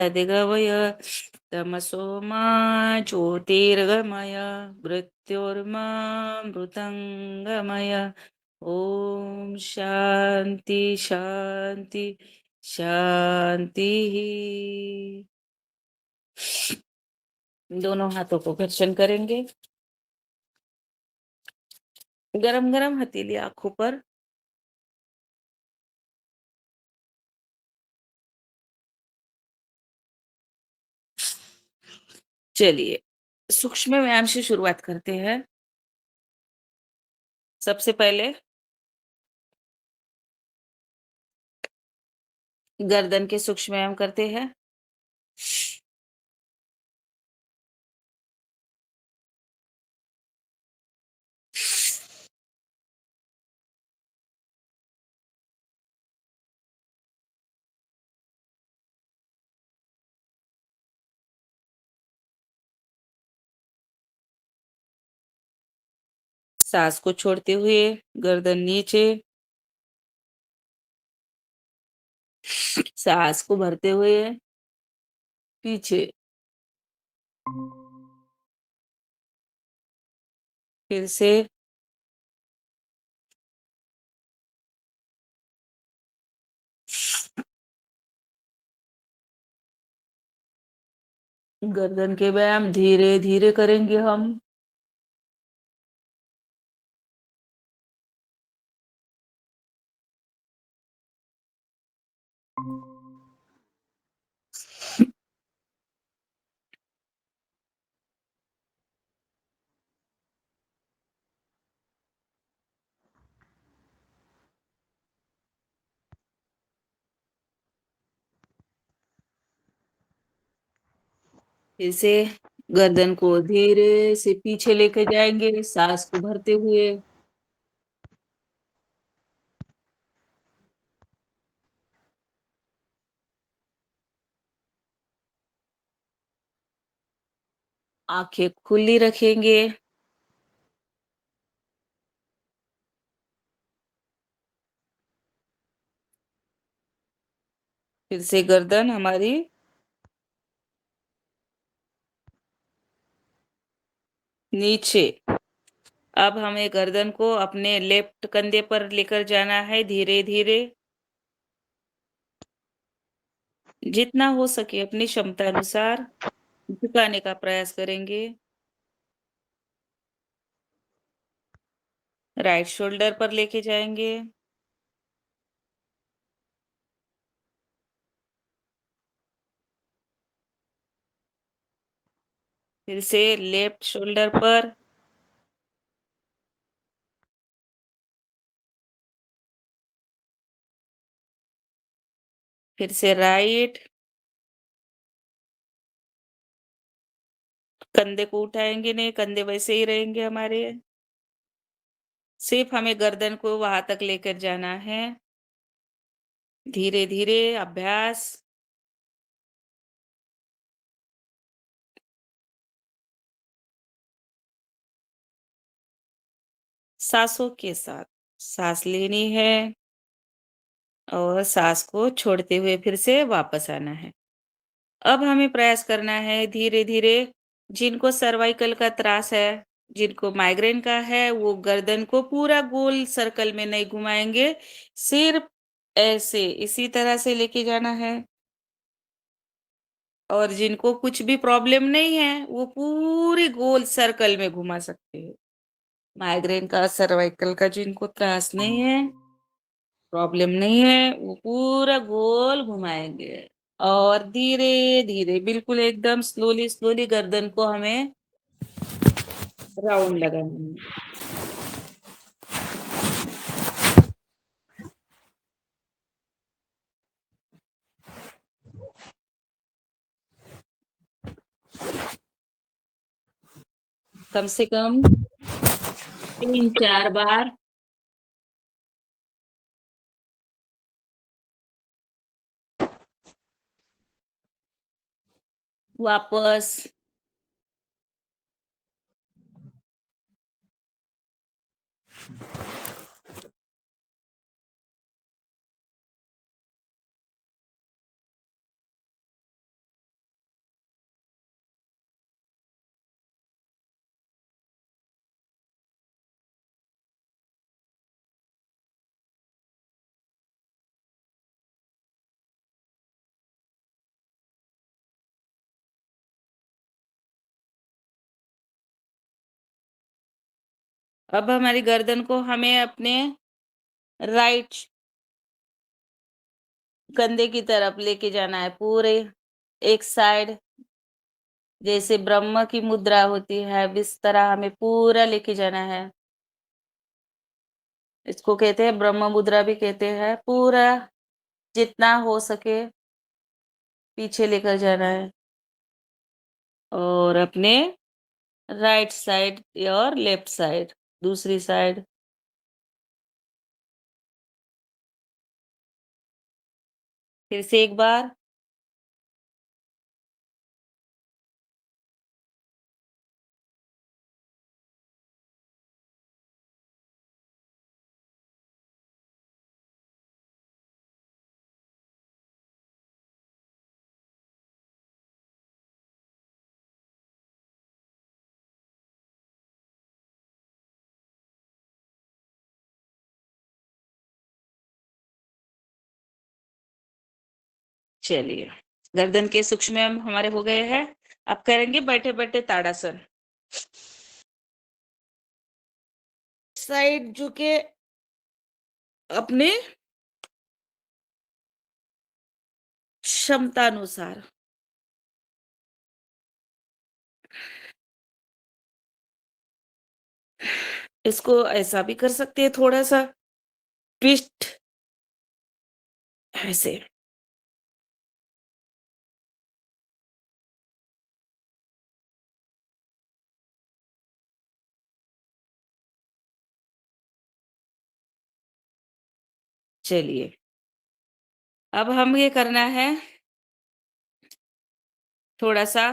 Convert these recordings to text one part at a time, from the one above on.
तदिगवय तमसो मा ज्योतिर्गमय मृत्योर्मामृतङ्गमय ॐ शान्ति शान्ति शान्तिः। दोनों हाथों को घर्षण करेंगे। गरम गरम हथेली आंखों पर। चलिए सूक्ष्म व्यायाम से शुरुआत करते हैं। सबसे पहले गर्दन के सूक्ष्म व्यायाम करते हैं। सांस को छोड़ते हुए गर्दन नीचे, सांस को भरते हुए पीछे, फिर से गर्दन के व्यायाम धीरे धीरे करेंगे हम। फिर से गर्दन को धीरे से पीछे लेके जाएंगे सांस को भरते हुए। आंखें खुली रखेंगे। फिर से गर्दन हमारी नीचे। अब हमें गर्दन को अपने लेफ्ट कंधे पर लेकर जाना है धीरे धीरे। जितना हो सके अपनी क्षमता अनुसार झुकाने का प्रयास करेंगे। राइट शोल्डर पर लेके जाएंगे। फिर से लेफ्ट शोल्डर पर। फिर से राइट। कंधे को उठाएंगे नहीं, कंधे वैसे ही रहेंगे हमारे। सिर्फ हमें गर्दन को वहां तक लेकर जाना है। धीरे धीरे अभ्यास। सांसों के साथ सांस लेनी है और सांस को छोड़ते हुए फिर से वापस आना है। अब हमें प्रयास करना है धीरे धीरे। जिनको सर्वाइकल का त्रास है, जिनको माइग्रेन का है, वो गर्दन को पूरा गोल सर्कल में नहीं घुमाएंगे, सिर्फ ऐसे इसी तरह से लेके जाना है। और जिनको कुछ भी प्रॉब्लम नहीं है वो पूरी गोल सर्कल में घुमा सकते हैं। माइग्रेन का, सर्वाइकल का जिनको त्रास नहीं है, प्रॉब्लम नहीं है, वो पूरा गोल घुमाएंगे। और धीरे धीरे बिल्कुल एकदम स्लोली स्लोली गर्दन को हमें राउंड लगाना है। कम से कम 3-4 बार। वापस अब हमारी गर्दन को हमें अपने राइट कंधे की तरफ लेके जाना है, पूरे एक साइड, जैसे ब्रह्म की मुद्रा होती है, इस तरह हमें पूरा लेके जाना है। इसको कहते हैं ब्रह्म मुद्रा भी कहते हैं। पूरा जितना हो सके पीछे लेकर जाना है और अपने राइट साइड और लेफ्ट साइड, दूसरी साइड। फिर से एक बार। चलिए, गर्दन के सूक्ष्म हमारे हो गए हैं। अब करेंगे बैठे-बैठे ताड़ासन। साइड झुके अपने क्षमतानुसार। इसको ऐसा भी कर सकते हैं, थोड़ा-सा ट्विस्ट ऐसे। चलिए, अब हम ये करना है, थोड़ा-सा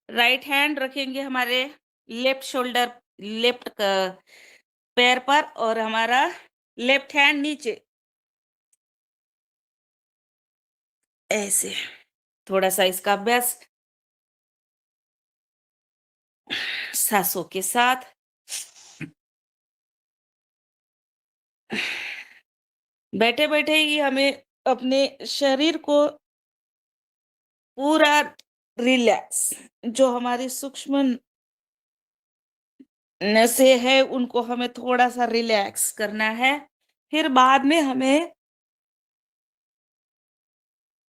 राइट हैंड रखेंगे हमारे लेफ्ट शोल्डर, लेफ्ट पैर पर, और हमारा लेफ्ट हैंड नीचे, ऐसे। थोड़ा-सा इसका अभ्यास साँसों के साथ। बैठे-बैठे ही हमें अपने शरीर को पूरा रिलैक्स, जो हमारी सूक्ष्म नसें हैं, उनको हमें थोड़ा-सा रिलैक्स करना है। फिर बाद में हमें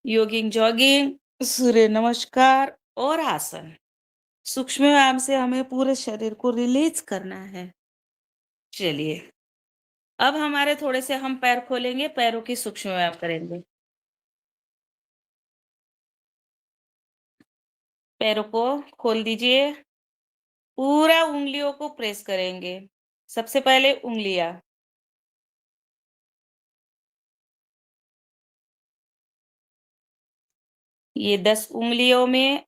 योगिंग, जॉगिंग, सूर्य नमस्कार और आसन, सूक्ष्म व्यायाम से हमें पूरे शरीर को रिलीज़ करना है। चलिए, अब हमारे थोड़े से हम पैर खोलेंगे, पैरों की सूक्ष्म व्यायाम करेंगे। पैरों को खोल दीजिए, पूरा उँगलियों को प्रेस करेंगे। सबसे पहले उँगलियाँ, ये 10 उँगलियों में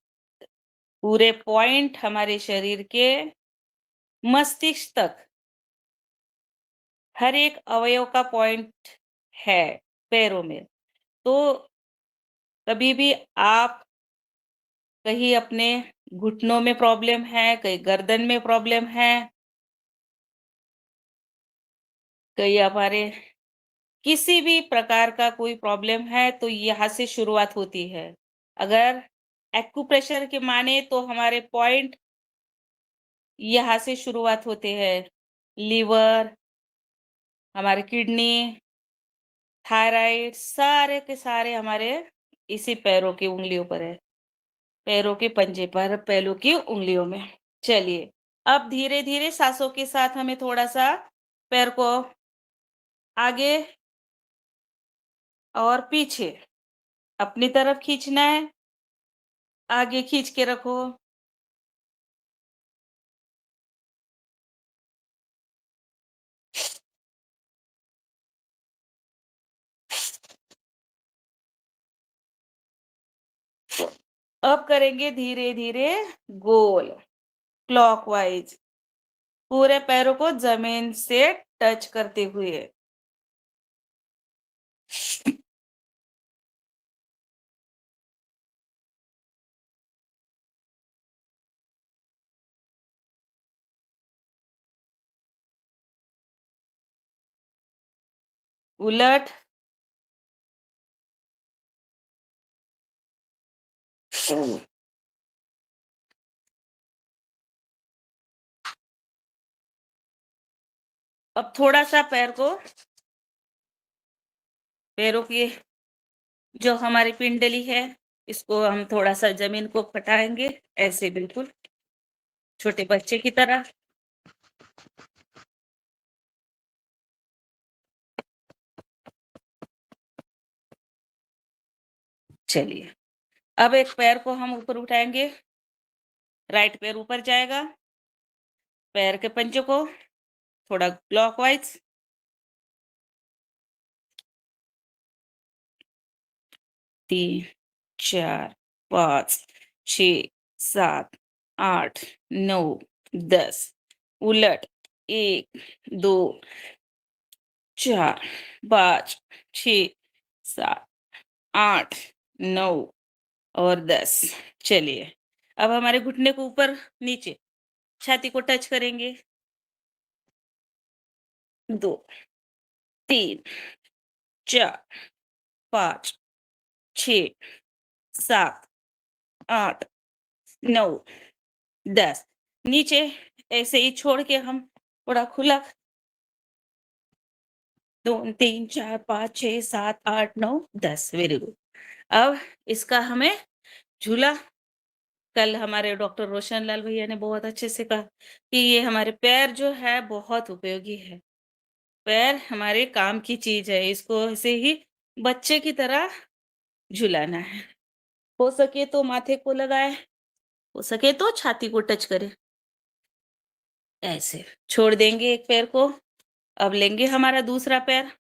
पूरे पॉइंट हमारे शरीर के मस्तिष्क तक हर एक अवयव का पॉइंट है पैरों में। तो कभी भी आप कहीं अपने घुटनों में प्रॉब्लम है, कहीं गर्दन में प्रॉब्लम है, कहीं हमारे किसी भी प्रकार का कोई प्रॉब्लम है, तो यहाँ से शुरुआत होती है। अगर एक्यूप्रेशर के माने तो हमारे पॉइंट यहाँ से शुरुआत होते हैं। लीवर, हमारी किडनी, थायराइड, सारे के सारे हमारे इसी पैरों की उँगलियों पर है। पैरों के पंजे पर, पैरों की उँगलियों में। चलिए, अब धीरे-धीरे साँसों के साथ हमें थोड़ा-सा पैर को आगे और पीछे अपनी तरफ खींचना है। आगे खींच के रखो। अब करेंगे धीरे-धीरे गोल, क्लॉकवाइज़, पूरे पैरों को ज़मीन से टच करते हुए। उलट, अब थोड़ा-सा पैरों की जो हमारी पिंडली है, इसको हम थोड़ा-सा ज़मीन को फटाएँगे, ऐसे बिल्कुल, छोटे बच्चे की तरह। चलिए, अब एक पैर को हम ऊपर उठाएँगे, राइट पैर ऊपर जाएगा, पैर के पंजे को थोड़ा क्लॉकवाइज़, 3, 4, 5, 6, 7, 8, 9, 10, उलट 1, 2, 4, 5, 6, 7, 8, 9 और 10। चलिए, अब हमारे घुटने को ऊपर नीचे छाती को टच करेंगे। 2, 3, 4, 5, 6, 7, 8, 9, 10। नीचे ऐसे ही छोड़ के हम थोड़ा खुला 2, 3, 4, 5, 6, 7, 8, 9, 10। Very good. अब इसका हमें झूला, कल हमारे डॉक्टर रोशन लाल भैया ने बहुत अच्छे से कहा कि ये हमारे पैर जो है बहुत उपयोगी है। पैर हमारे काम की चीज़ है, इसको ऐसे ही बच्चे की तरह झुलाना है। हो सके तो माथे को लगाएँ, हो सके तो छाती को टच करें, ऐसे। छोड़ देंगे एक पैर को, अब लेंगे हमारा दूसरा पैर,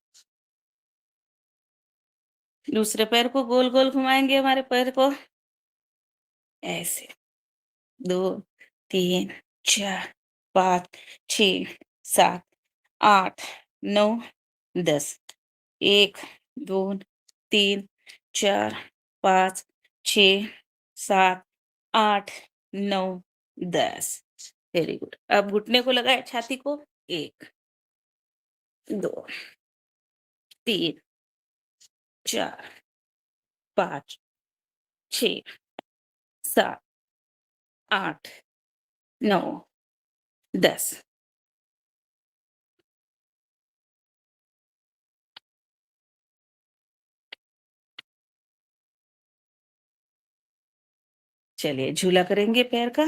दूसरे पैर को गोल-गोल घुमाएँगे हमारे पैर को, ऐसे। 2, 3, 4, 5, 6, 7, 8, 9, 10। 1, 2, 3, 4, 5, 6, 7, 8, 9, 10। Very good. अब घुटने को लगाएँ छाती को, 1, 2, 3, 4, 5, 6, 7, 8, 9, 10। चलिए झूला करेंगे पैर का।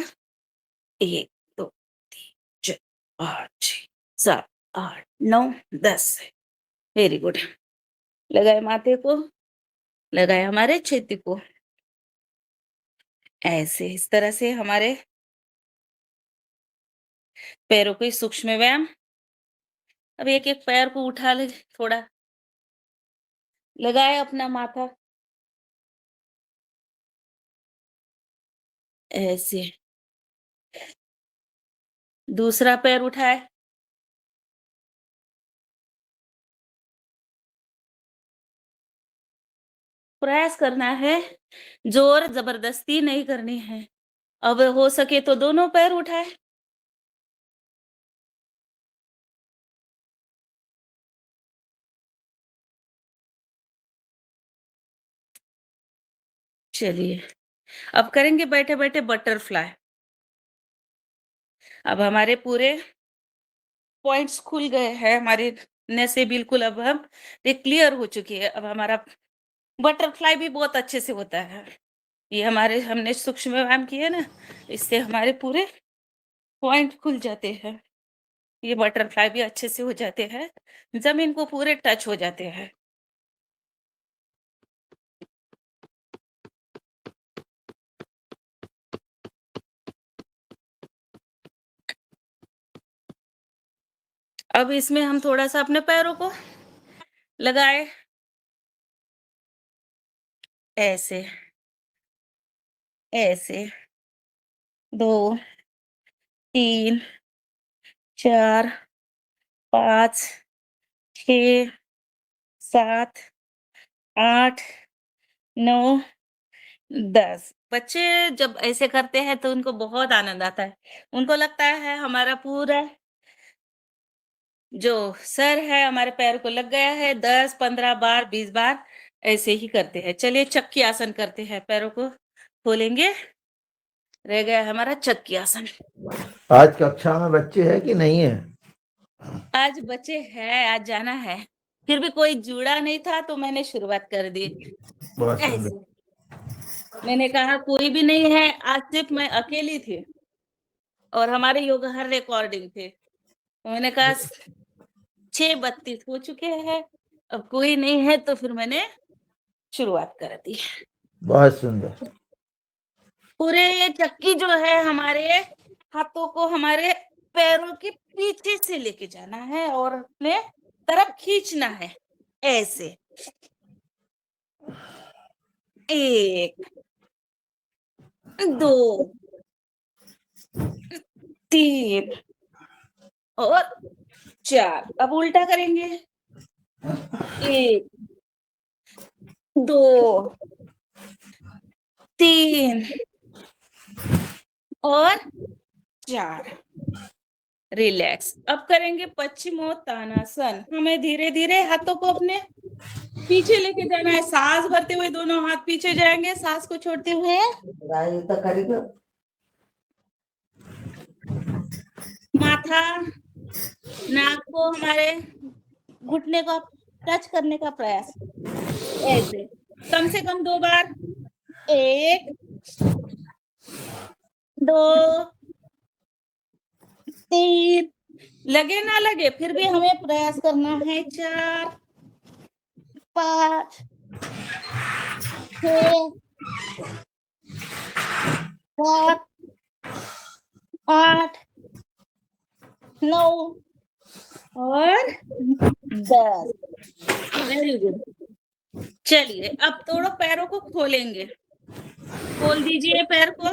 1, 2, 3, 4, 5, 6, 7, 8, 9, 10। Very good. लगाए माथे को, लगाए हमारे छाती को, ऐसे इस तरह से हमारे पैरों के सूक्ष्म व्यायाम। अब एक-एक पैर को उठा ले, थोड़ा लगाए अपना माथा, ऐसे। दूसरा पैर उठाए, प्रयास करना है, ज़ोर ज़बरदस्ती नहीं करनी है। अब हो सके तो दोनों पैर उठाए, चलिए। अब करेंगे बैठे-बैठे बटरफ्लाई। अब हमारे पूरे पॉइंट्स खुल गए हैं, हमारी नसें बिल्कुल अब हम ये क्लियर हो चुकी है। अब हमारा बटरफ्लाई भी बहुत अच्छे से होता है। ये हमारे हमने सूक्ष्म व्यायाम किए ना, इससे हमारे पूरे पॉइंट खुल जाते हैं। ये बटरफ्लाई भी अच्छे से हो जाते हैं, ज़मीन को पूरे टच हो जाते हैं। अब इसमें हम थोड़ा-सा अपने पैरों को लगाए, ऐसे, ऐसे। 2, 3, 4, 5, 6, 7, 8, 9, 10। बच्चे जब ऐसे करते हैं तो उनको बहुत आनंद आता है। उनको लगता है हमारा पूरा जो सर है हमारे पैर को लग गया है, 10, 15 बार, 20 बार ऐसे ही करते हैं। चलिए चक्की आसन करते हैं, पैरों को खोलेंगे, रह गया हमारा चक्की आसन। आज कक्षा में बच्चे हैं कि नहीं है? आज बचे हैं, आज जाना है। फिर भी कोई जुड़ा नहीं था तो मैंने शुरुआत कर दी। बहुत सुंदर। ऐसे मैंने कहा कोई भी नहीं है, आज सिर्फ मैं अकेली थी और हमारे योग हर रिकॉर्डिंग थे। तो मैंने कहा 6:32 हो चुके हैं, अब कोई नहीं है तो फिर मैंने शुरुआत कर दी। बहुत सुंदर। पूरे ये चक्की जो है हमारे हाथों को हमारे पैरों के पीछे से लेके जाना है और अपने तरफ खींचना है ऐसे। 1 2 3 और 4। अब उल्टा करेंगे। 1 2 3 और 4। रिलैक्स। अब करेंगे पश्चिमोत्तानासन। हमें धीरे-धीरे हाथों को अपने पीछे लेके जाना है। सांस भरते हुए दोनों हाथ पीछे जाएंगे, सांस को छोड़ते हुए माथा, नाक को हमारे घुटने को टच करने का प्रयास। ऐसे कम से कम 2 बार। 1 2 3 लगे ना लगे फिर भी हमें प्रयास करना है। 4 5 6 7 8 9 और 10। Very good. चलिए अब दोनों पैरों को खोलेंगे। खोल दीजिए पैर को।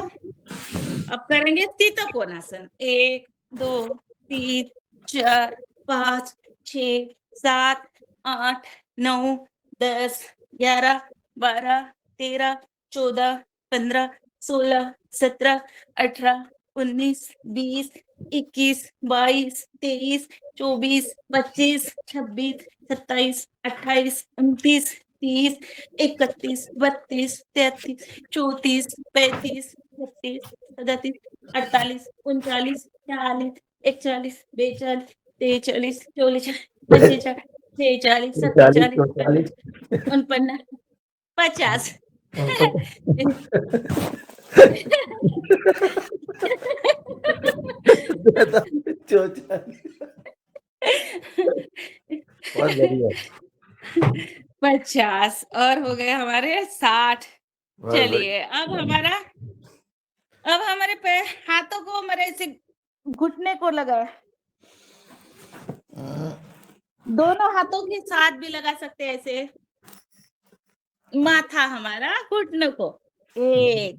अब करेंगे स्थित कोणासन। 1 2 3 4 5 6 7 8 9 10 11 12 13 14 15 16 17 18 19 20 21 22 23 24 25 26 27 28 29 30 31 32 33 34 35 36 37 38 39 40 41 42 43 44 45 46 40 47 45 48 49 50। 44। बहुत बढ़िया। 50 और हो गए हमारे 60। बहुत चलिए बढ़िया। अब हमारे पैर हाथों को हमारे ऐसे घुटने को लगा। दोनों हाथों के साथ भी लगा सकते हैं ऐसे। माथा हमारा घुटने को। 1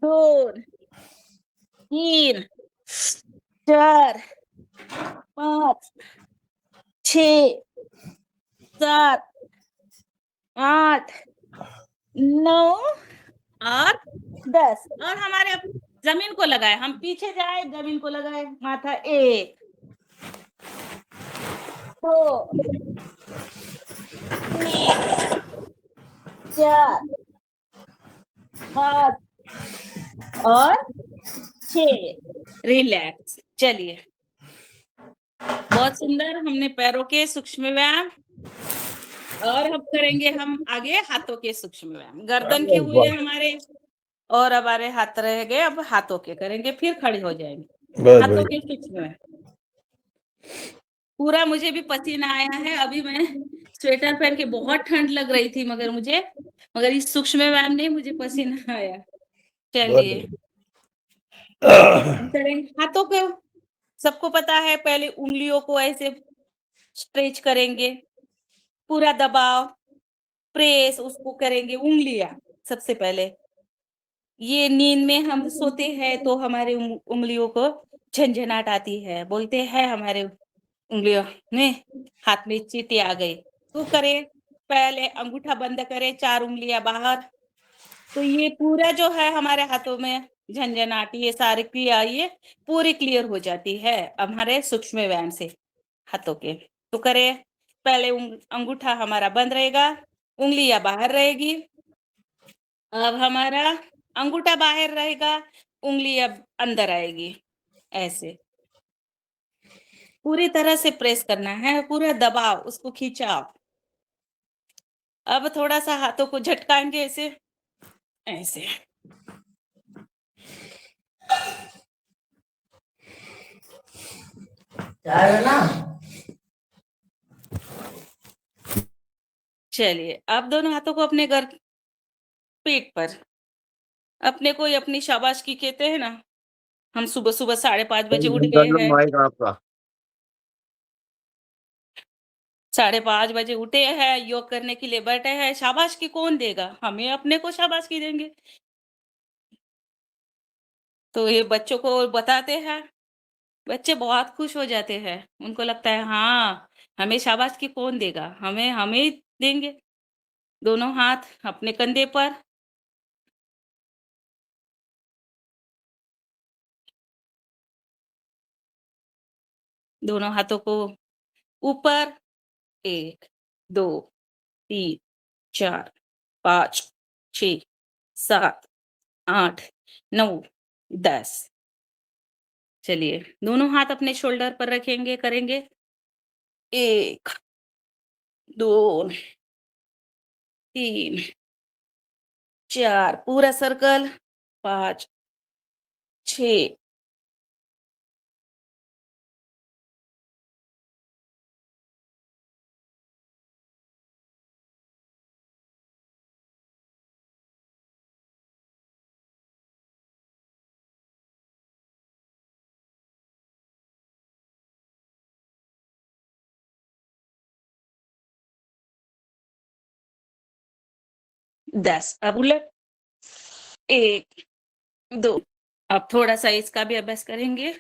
2 3 4 5 6 7 8 9 और 10 और हमारे जमीन को लगाए। हम पीछे जाए, जमीन को लगाए। माथा 1 2 3 4 5 और 6। रिलैक्स। चलिए बहुत सुंदर हमने पैरों के सूक्ष्म व्यायाम और अब करेंगे हम आगे हाथों के सूक्ष्म व्यायाम। गर्दन के हुए हमारे और हमारे हाथ रह गए, अब हाथों के करेंगे, फिर खड़े हो जाएंगे। बहुत हाथों बढ़िया। के सूक्ष्म व्यायाम। पूरा मुझे भी पसीना आया है। अभी मैं स्वेटर पहन के बहुत ठंड लग रही थी मगर इस सूक्ष्म व्यायाम ने मुझे पसीना आया। बहुत चलिए बढ़िया। करेंगे हाथों को। सबको पता है पहले उंगलियों को ऐसे स्ट्रेच करेंगे, पूरा दबाव, प्रेस उसको करेंगे उंगलियां सबसे पहले। ये नींद में हम सोते हैं तो हमारे उंगलियों को झंझनाहट आती है, बोलते हैं हमारे उंगलियों में हाथ में चींटी आ गई। तो करें पहले अंगूठा बंद करें, 4 उंगलियां बाहर। तो ये पूरा जो है हमारे हाथों में झंझनाहट, ये सारी क्रिया ये पूरी क्लियर हो जाती है हमारे सूक्ष्म व्यायाम से हाथों के। तो करें पहले अंगूठा हमारा बंद रहेगा, उंगलियां बाहर रहेगी। अब हमारा अंगूठा बाहर रहेगा, उंगली अब अंदर आएगी ऐसे। पूरी तरह से प्रेस करना है, पूरा दबाओ, उसको खिंचाओ। अब थोड़ा-सा हाथों को झटकाएँगे ऐसे, ऐसे। चाय ना। चलिए, अब दोनों हाथों को अपने पीठ पर, अपने को ही अपनी शाबाशी कहते हैं ना, हम सुबह-सुबह 5:30 बजे उठ बंद गए करना हैं, माइक आपका। 5:30 बजे उठे हैं, योग करने के लिए बैठे हैं, शाबाशी कौन देगा? हमें अपने को शाबाशी देंगे। तो ये बच्चों को बताते हैं, बच्चे बहुत खुश हो जाते हैं। उनको लगता है हाँ, हमें शाबाशी कौन देगा? हमें ही देंगे। दोनों हाथ अपने कंधे पर, दोनों हाथों को ऊपर, 1, 2, 3, 4, 5, 6, 7, 8, 9, 10। चलिए, दोनों हाथ अपने शोल्डर पर रखेंगे, करेंगे 1, 2, 3, 4 पूरा सर्कल, 5, 6, 10। अब उलट 1, 2। अब थोड़ा-सा इसका भी अभ्यास करेंगे।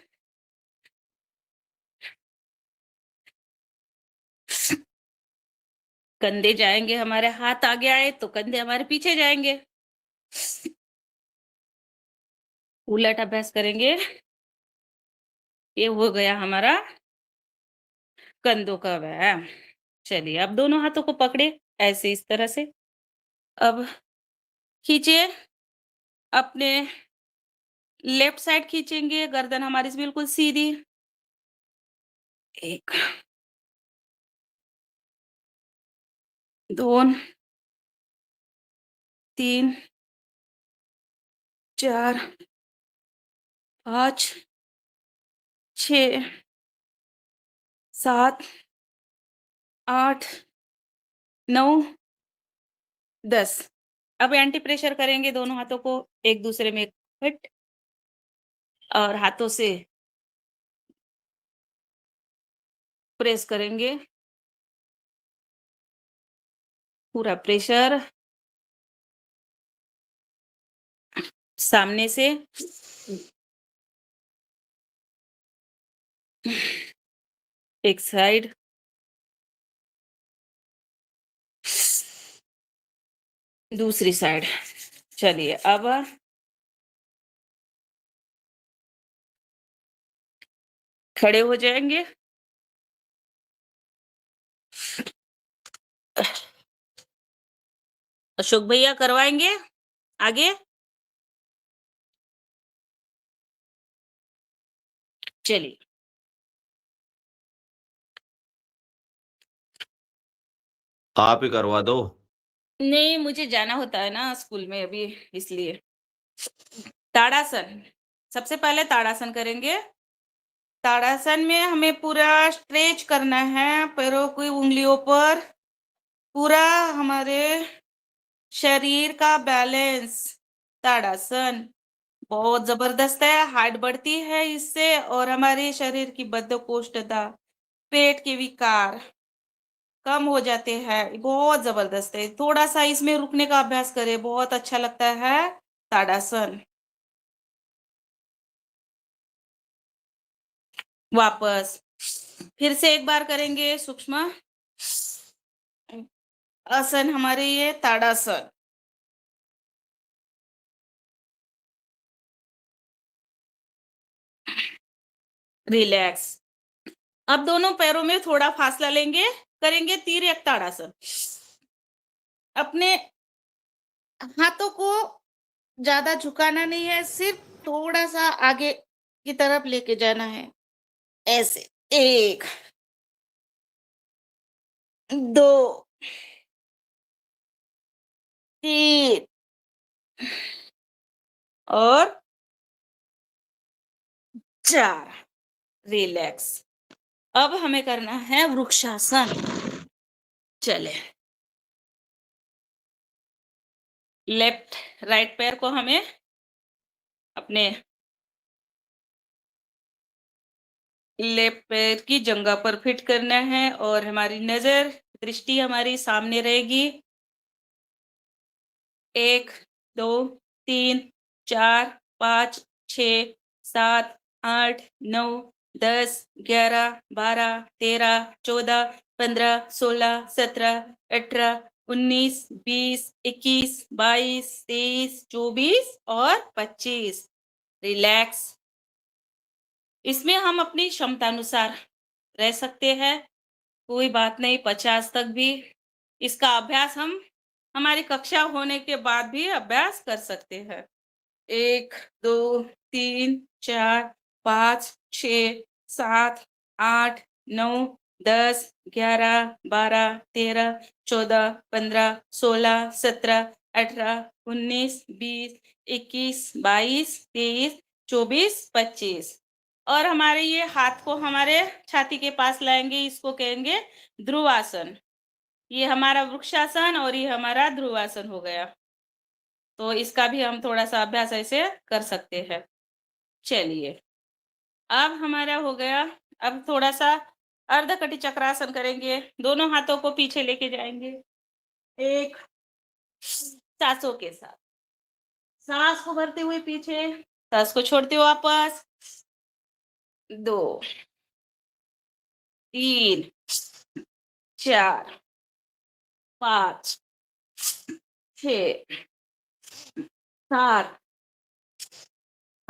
कंधे जाएँगे, हमारे हाथ आगे आए तो कंधे हमारे पीछे जाएँगे। उलट अभ्यास करेंगे। ये हो गया हमारा कंधों का व्यायाम। चलिए, अब दोनों हाथों को पकड़े ऐसे इस तरह से। अब खींचिए, अपने लेफ्ट साइड खींचेंगे, गर्दन हमारी बिल्कुल सीधी। 1, 2, 3, 4, 5, 6, 7, 8, 9, 10। अब एंटी प्रेशर करेंगे दोनों हाथों को एक दूसरे में फिट और हाथों से प्रेस करेंगे। पूरा प्रेशर सामने से एक साइड, दूसरी साइड। चलिए, अब खड़े हो जाएँगे। अशोक भैया करवाएँगे आगे? चलिए। आप ही करवा दो। नहीं, मुझे जाना होता है ना स्कूल में अभी, इसलिए। ताड़ासन, सबसे पहले ताड़ासन करेंगे। ताड़ासन में हमें पूरा स्ट्रेच करना है पैरों की उँगलियों पर, पूरा हमारे शरीर का बैलेंस। ताड़ासन बहुत ज़बरदस्त है, हाइट बढ़ती है इससे और हमारे शरीर की बद्धकोष्ठता, पेट के विकार कम हो जाते हैं, बहुत ज़बरदस्त है। थोड़ा-सा इसमें रुकने का अभ्यास करें, बहुत अच्छा लगता है ताड़ासन। वापस, फिर से एक बार करेंगे सूक्ष्म आसन हमारे ये ताड़ासन। रिलैक्स। अब दोनों पैरों में थोड़ा फासला लेंगे, करेंगे तिर्यक ताड़ासन। अपने हाथों को ज़्यादा झुकाना नहीं है, सिर्फ थोड़ा-सा आगे की तरफ लेके जाना है, ऐसे। 1, 2, 3 और 4। रिलैक्स। अब हमें करना है वृक्षासन। चले, लेफ्ट राइट पैर को हमें अपने लेफ्ट पैर की जंघा पर फिट करना है और हमारी नजर दृष्टि हमारी सामने रहेगी। 1, 2, 3, 4, 5, 6, 7, 8, 9, 10, 11, 12, 13, 14, 15, 16, 17, 18, 19, 20, 21, 22, 23, 24 और 25। रिलैक्स। इसमें हम अपनी क्षमतानुसार रह सकते हैं, कोई बात नहीं, 50 तक भी। इसका अभ्यास हम हमारी कक्षा होने के बाद भी अभ्यास कर सकते हैं। 1, 2, 3, 4, 5, 6, 7, 8, 9, 10, 11, 12, 13, 14, 15, 16, 17, 18, 19, 20, 21, 22, 23, 24, 25। और हमारे ये हाथ को हमारे छाती के पास लाएंगे, इसको कहेंगे ध्रुवासन। ये हमारा वृक्षासन और ये हमारा ध्रुवासन हो गया। तो इसका भी हम थोड़ा-सा अभ्यास ऐसे कर सकते हैं। चलिए, अब हमारा हो गया। अब थोड़ा-सा अर्धकटी चक्रासन करेंगे। दोनों हाथों को पीछे लेके जाएँगे। 1, साँसों के साथ। साँस को भरते हुए पीछे, साँस को छोड़ते हुए वापस। 2, 3, 4, 5, 6, 7,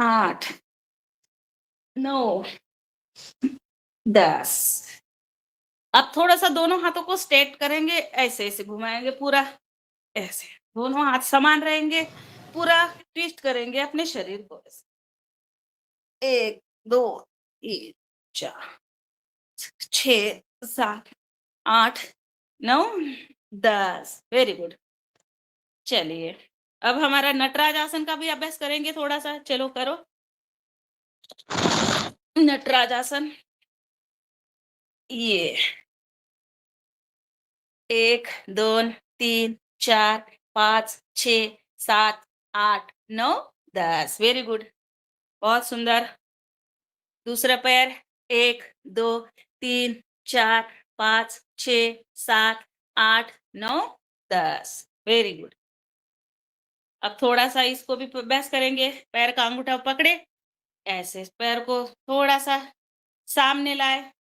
8, 9, 10। अब थोड़ा-सा दोनों हाथों को स्ट्रेट करेंगे, ऐसे-ऐसे घुमाएँगे पूरा, ऐसे। दोनों हाथ समान रहेंगे, पूरा ट्विस्ट करेंगे अपने शरीर को ऐसे। 1, 2, 3, 4, 6, 7, 8, 9, 10। Very good. चलिए, अब हमारा नटराज आसन का भी अभ्यास करेंगे थोड़ा-सा। चलो करो। नटराज आसन। ये 1, 2, 3, 4, 5, 6, 7, 8, 9, 10। Very good. बहुत सुंदर। दूसरा पैर। 1, 2, 3, 4, 5, 6, 7, 8, 9, 10। Very good. अब थोड़ा-सा इसको भी अभ्यास करेंगे। पैर का अंगूठा पकड़े, ऐसे पैर को थोड़ा-सा सामने लाए,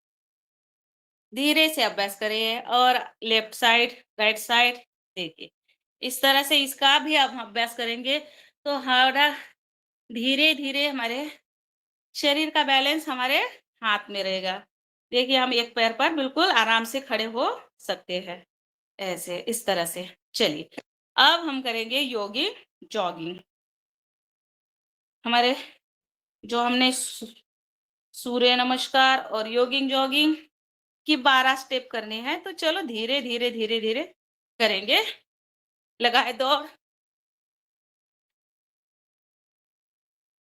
धीरे से अभ्यास करिए और लेफ्ट साइड, राइट साइड देखिए। इस तरह से इसका भी हम अभ्यास करेंगे तो हमारा धीरे-धीरे हमारे शरीर का बैलेंस हमारे हाथ में रहेगा। देखिए, हम एक पैर पर बिल्कुल आराम से खड़े हो सकते हैं, ऐसे इस तरह से। चलिए, अब हम करेंगे योगिंग जॉगिंग। हमारे जो हमने सूर्य नमस्कार और योगिंग जॉगिंग की 12 स्टेप करने हैं, तो चलो धीरे-धीरे, धीरे-धीरे करेंगे। लगाए दौड़।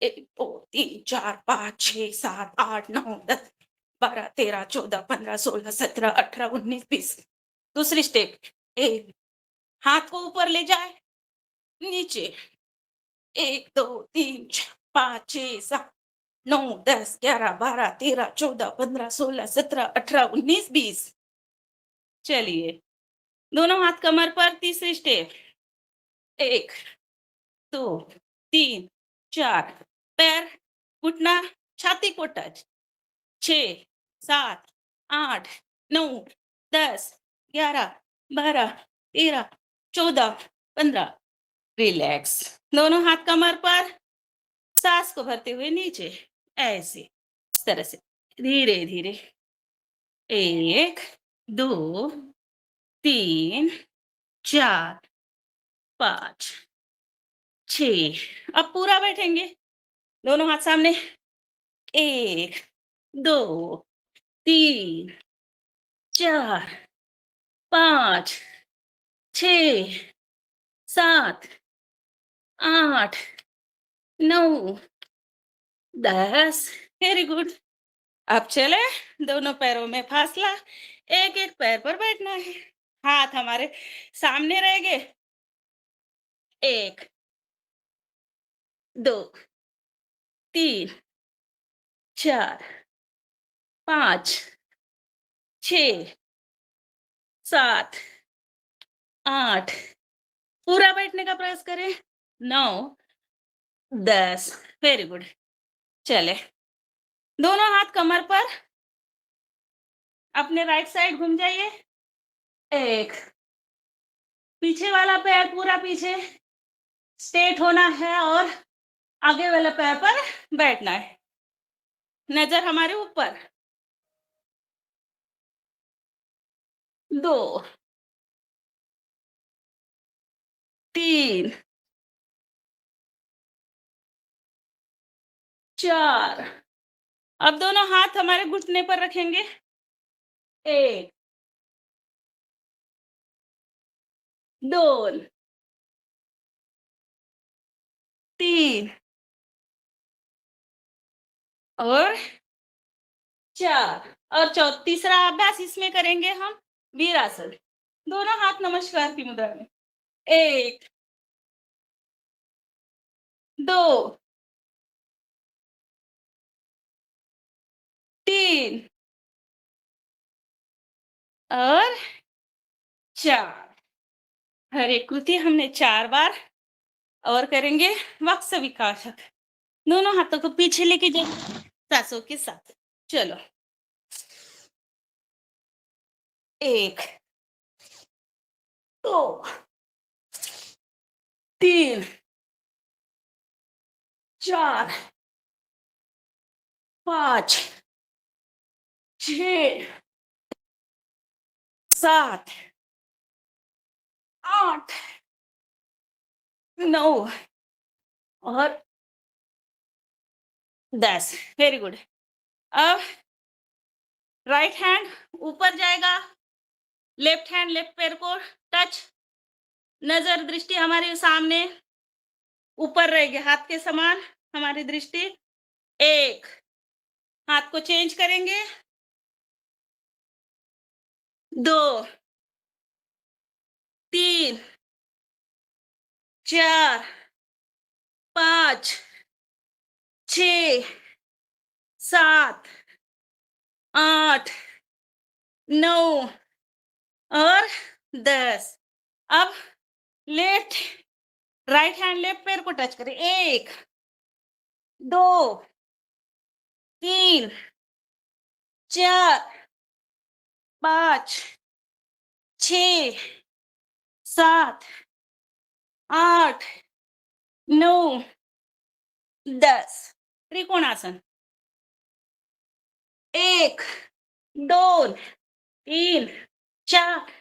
1, 2, 3, 4, 5, 6, 7, 8, 9, 10, 12, 13, 14, 15, 16, 17, 18, 19, 20। दूसरी स्टेप। 1, हाथ को ऊपर ले जाए, नीचे। 1, 2, 3, 4, 5, 6, 7, 9, 10, 11, 12, 13, 14, 15, 16, 17, 18, 19, 20। चलिए, दोनों हाथ कमर पर। तीसरी स्टेप। 1, 2, 3, 4, पैर, घुटना, छाती को टच। 6, 7, 8, 9, 10, 11, 12, 13, 14, 15। रिलैक्स। दोनों हाथ कमर पर, सांस को भरते हुए नीचे, ऐसे इस तरह से धीरे धीरे। 1, 2, 3, 4, 5, 6। अब पूरा बैठेंगे, दोनों हाथ सामने। 1, 2, 3, 4, 5, 6, 7, 8, 9, 10। Very good. अब चले, दोनों पैरों में फासला, एक-एक पैर पर बैठना है। हाथ हमारे सामने रहेंगे। 1, 2, 3, 4, 5, 6, 7, 8, पूरा बैठने का प्रयास करें। 9, 10। Very good. चले, दोनों हाथ कमर पर, अपने राइट साइड घूम जाइए। 1, पीछे वाला पैर पूरा पीछे स्ट्रेट होना है और आगे वाले पैर पर बैठना है। नजर हमारे ऊपर। 2, 3, 4। अब दोनों हाथ हमारे घुटने पर रखेंगे। 1, 2, 3 और 4। और तीसरा अभ्यास इसमें करेंगे हम वीरासन। दोनों हाथ नमस्कार की मुद्रा में। 1, 2, 3 और 4। हर एक कृति हमने 4 बार और करेंगे वक्स विकासक। दोनों हाथों को पीछे लेके जाइए सांसों के साथ। चलो, 1, 2, 3, 4, 5, 6, 7, 8, 9 और 10। Very good. अब राइट हैंड ऊपर जाएगा, लेफ्ट हैंड लेफ्ट पैर को टच, नजर दृष्टि हमारे सामने ऊपर रहेगी, हाथ के समान हमारी दृष्टि। 1, हाथ को चेंज करेंगे। 2, 3, 4, 5, 6, 7, 8, 9 और 10। अब लेफ्ट राइट हैंड लेफ्ट पैर को टच करें। 1, 2, 3, 4, 5, 6, 7, 8, 9, 10। त्रिकोणासन। 1, 2, 3, 4,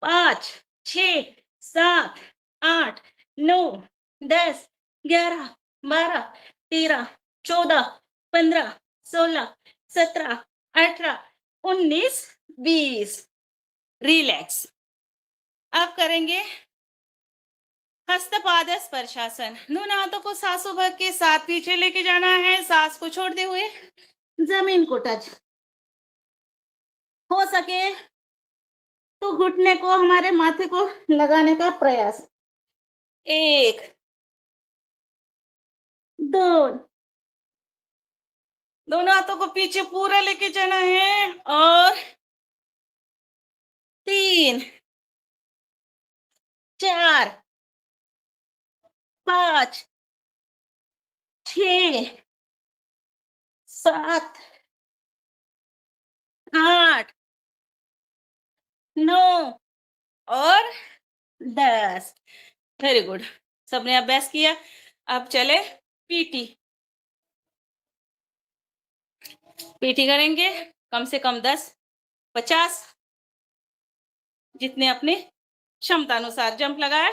5, 6, 7, 8, 9, 10, 11, 12, 13, 14, 15, 16, 17, 18, 19, 20। रिलैक्स। अब करेंगे हस्तपाद स्पर्शासन। दोनों हाथों को सांसों भर के साथ पीछे लेके जाना है, सांस को छोड़ते हुए जमीन को टच। हो सके तो घुटने को हमारे माथे को लगाने का प्रयास। 1, 2, दोनों हाथों को पीछे पूरा लेके जाना है और 3, 4, 5, 6, 7, 8, 9 और 10। Very good. सबने अभ्यास किया। अब चले पीटी। पीटी करेंगे कम से कम 10, 50, जितने अपने क्षमता अनुसार जंप लगाए।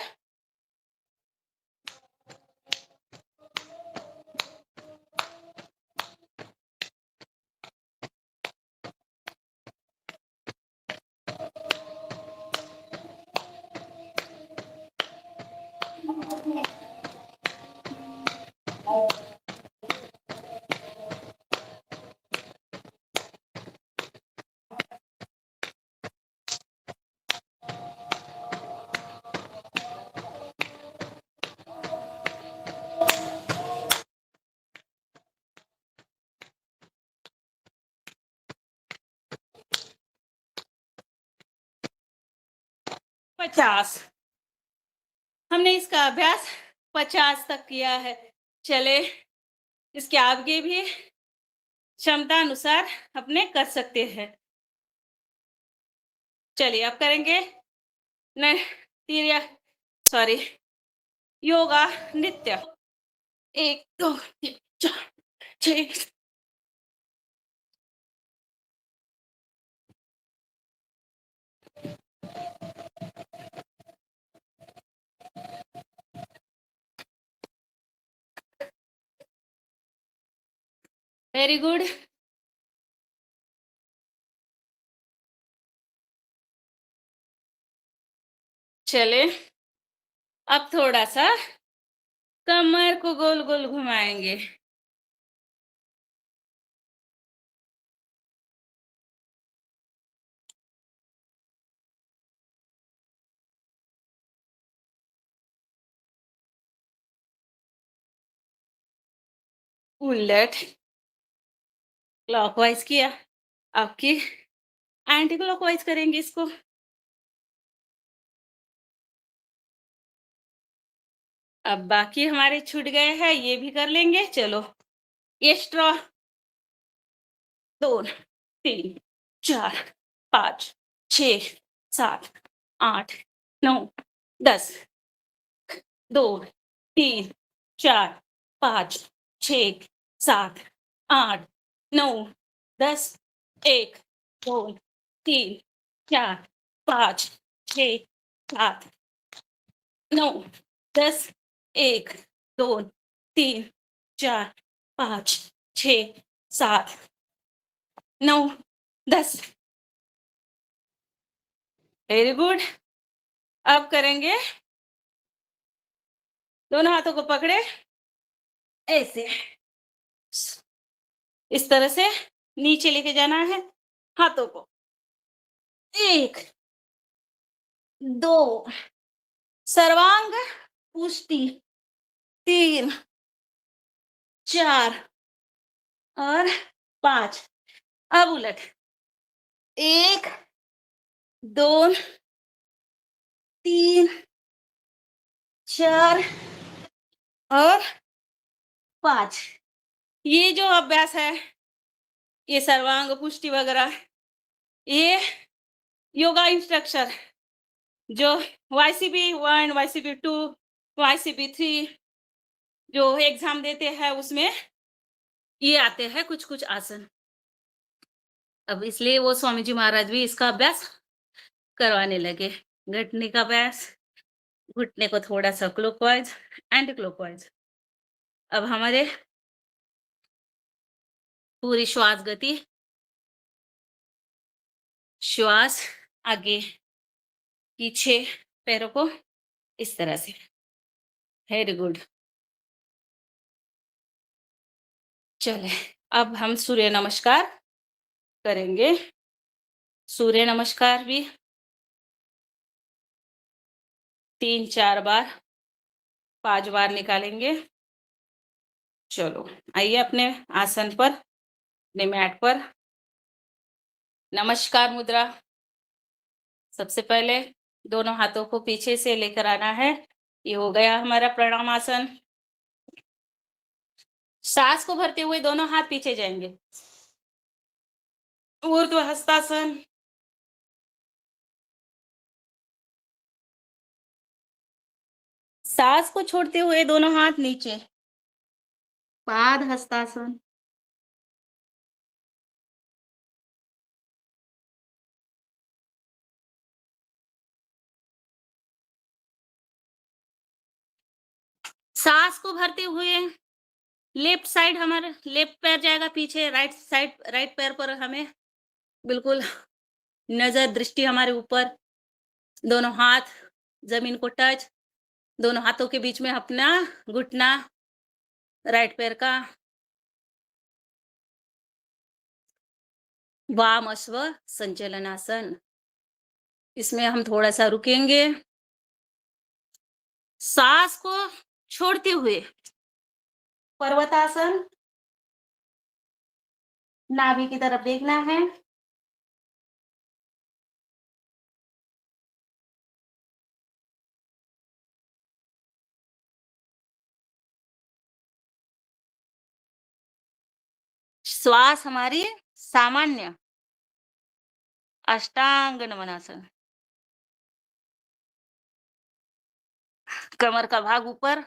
50। हमने इसका अभ्यास 50 तक किया है। चले इसके आगे भी क्षमता अनुसार अपने कर सकते हैं। चलिए अब करेंगे न तीर्य सॉरी योगा नृत्य। 1 2 3 4 6। Very good. चले अब थोड़ा-सा कमर को गोल-गोल घुमाएँगे। उलट क्लॉकवाइज़ किया, आपकी एंटी क्लॉकवाइज़ करेंगे इसको। अब बाकी हमारे छूट गए हैं, ये भी कर लेंगे। चलो एक्स्ट्रा 2 3 4 5 6 7 8 9 10 2 3 4 5 6 7 8 9 10 1 2 3 4 5 6 7 9 10 1 2 3 4 5 6 7 9 10। Very good. अब करेंगे दोनों हाथों को पकड़े ऐसे इस तरह से नीचे लेके जाना है हाथों को। 1 2 सर्वांग पुष्टि 3 4 और 5। अब उलट 1 2 3 4 और 5। ये जो अभ्यास है, ये सर्वांग पुष्टि वगैरह, ये योगा इंस्ट्रक्टर जो वाईसीबी 1, वाईसीबी 2, वाईसीबी 3 जो एग्जाम देते हैं उसमें ये आते हैं कुछ-कुछ आसन। अब इसलिए वो स्वामी जी महाराज भी इसका अभ्यास करवाने लगे। घुटने का अभ्यास, घुटने को थोड़ा-सा क्लॉकवाइज़, एंटी क्लॉकवाइज़। अब हमारे पूरी श्वास गति, श्वास आगे, पीछे पैरों को इस तरह से। Very good. चलें, अब हम सूर्य नमस्कार करेंगे। सूर्य नमस्कार भी 3-4 बार, 5 बार निकालेंगे। चलो, आइए अपने आसन पर, अपने मैट पर। नमस्कार मुद्रा। सबसे पहले दोनों हाथों को पीछे से लेकर आना है। ये हो गया हमारा प्रणामासन। साँस को भरते हुए दोनों हाथ पीछे जाएँगे। ऊर्ध्व हस्तासन। साँस को छोड़ते हुए दोनों हाथ नीचे। पाद हस्तासन। साँस को भरते हुए लेफ्ट साइड हमारा लेफ्ट पैर जाएगा पीछे, राइट साइड राइट पैर पर हमें बिल्कुल नज़र दृष्टि हमारे ऊपर, दोनों हाथ ज़मीन को टच, दोनों हाथों के बीच में अपना घुटना राइट पैर का वाम अश्व संचलनासन। इसमें हम थोड़ा-सा रुकेंगे। साँस को छोड़ते हुए पर्वतासन, नाभि की तरफ देखना है। श्वास हमारी सामान्य अष्टांग नमनासन। कमर का भाग ऊपर,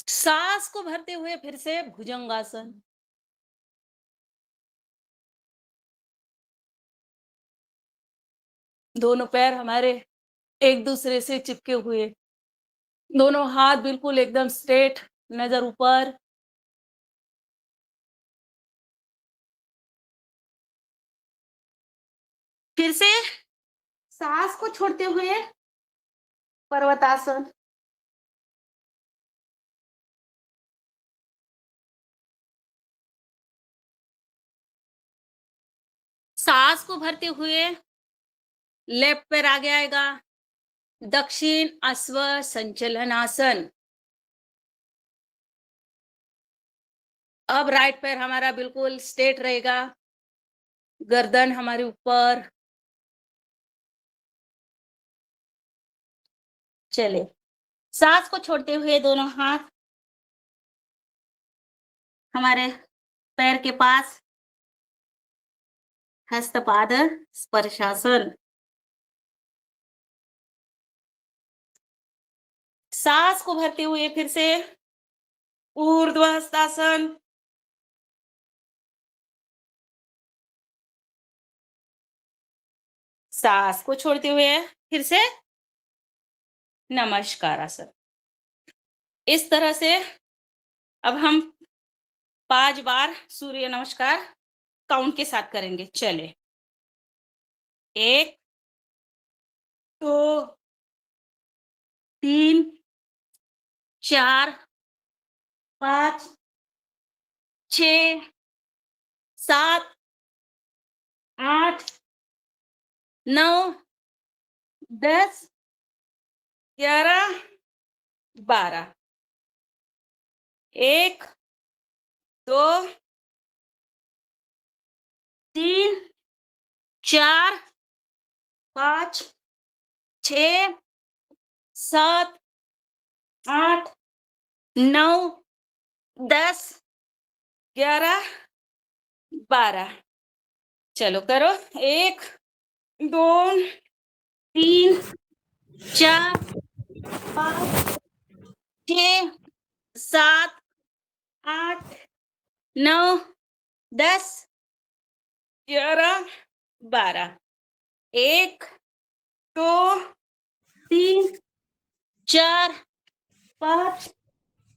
सांस को भरते हुए फिर से भुजंगासन। दोनों पैर हमारे एक दूसरे से चिपके हुए, दोनों हाथ बिल्कुल एकदम स्ट्रेट, नजर ऊपर। फिर से सांस को छोड़ते हुए पर्वतासन। सांस को भरते हुए लेफ्ट पैर आगे आएगा, दक्षिण अश्व संचलनासन। अब राइट पैर हमारा बिल्कुल स्ट्रेट रहेगा, गर्दन हमारे ऊपर। चले, सांस को छोड़ते हुए दोनों हाथ हमारे पैर के पास, हस्तपाद स्पर्शासन। सांस को भरते हुए फिर से ऊर्ध्व हस्तासन। सांस को छोड़ते हुए फिर से नमस्कार आसन। इस तरह से अब हम 5 बार सूर्य नमस्कार काउंट के साथ करेंगे। चले, 1, 2, 3, 4, 5, 6, 7, 8, 9, 10, 11, 12। 1, 2, 3, 4, 5, 6, 7, 8, 9, 10, 11, 12। चलो करो, 1, 2, 3, 4, 5, 6, 7, 8, 9, 10, 11, 12। 1, 2, 3, 4, 5,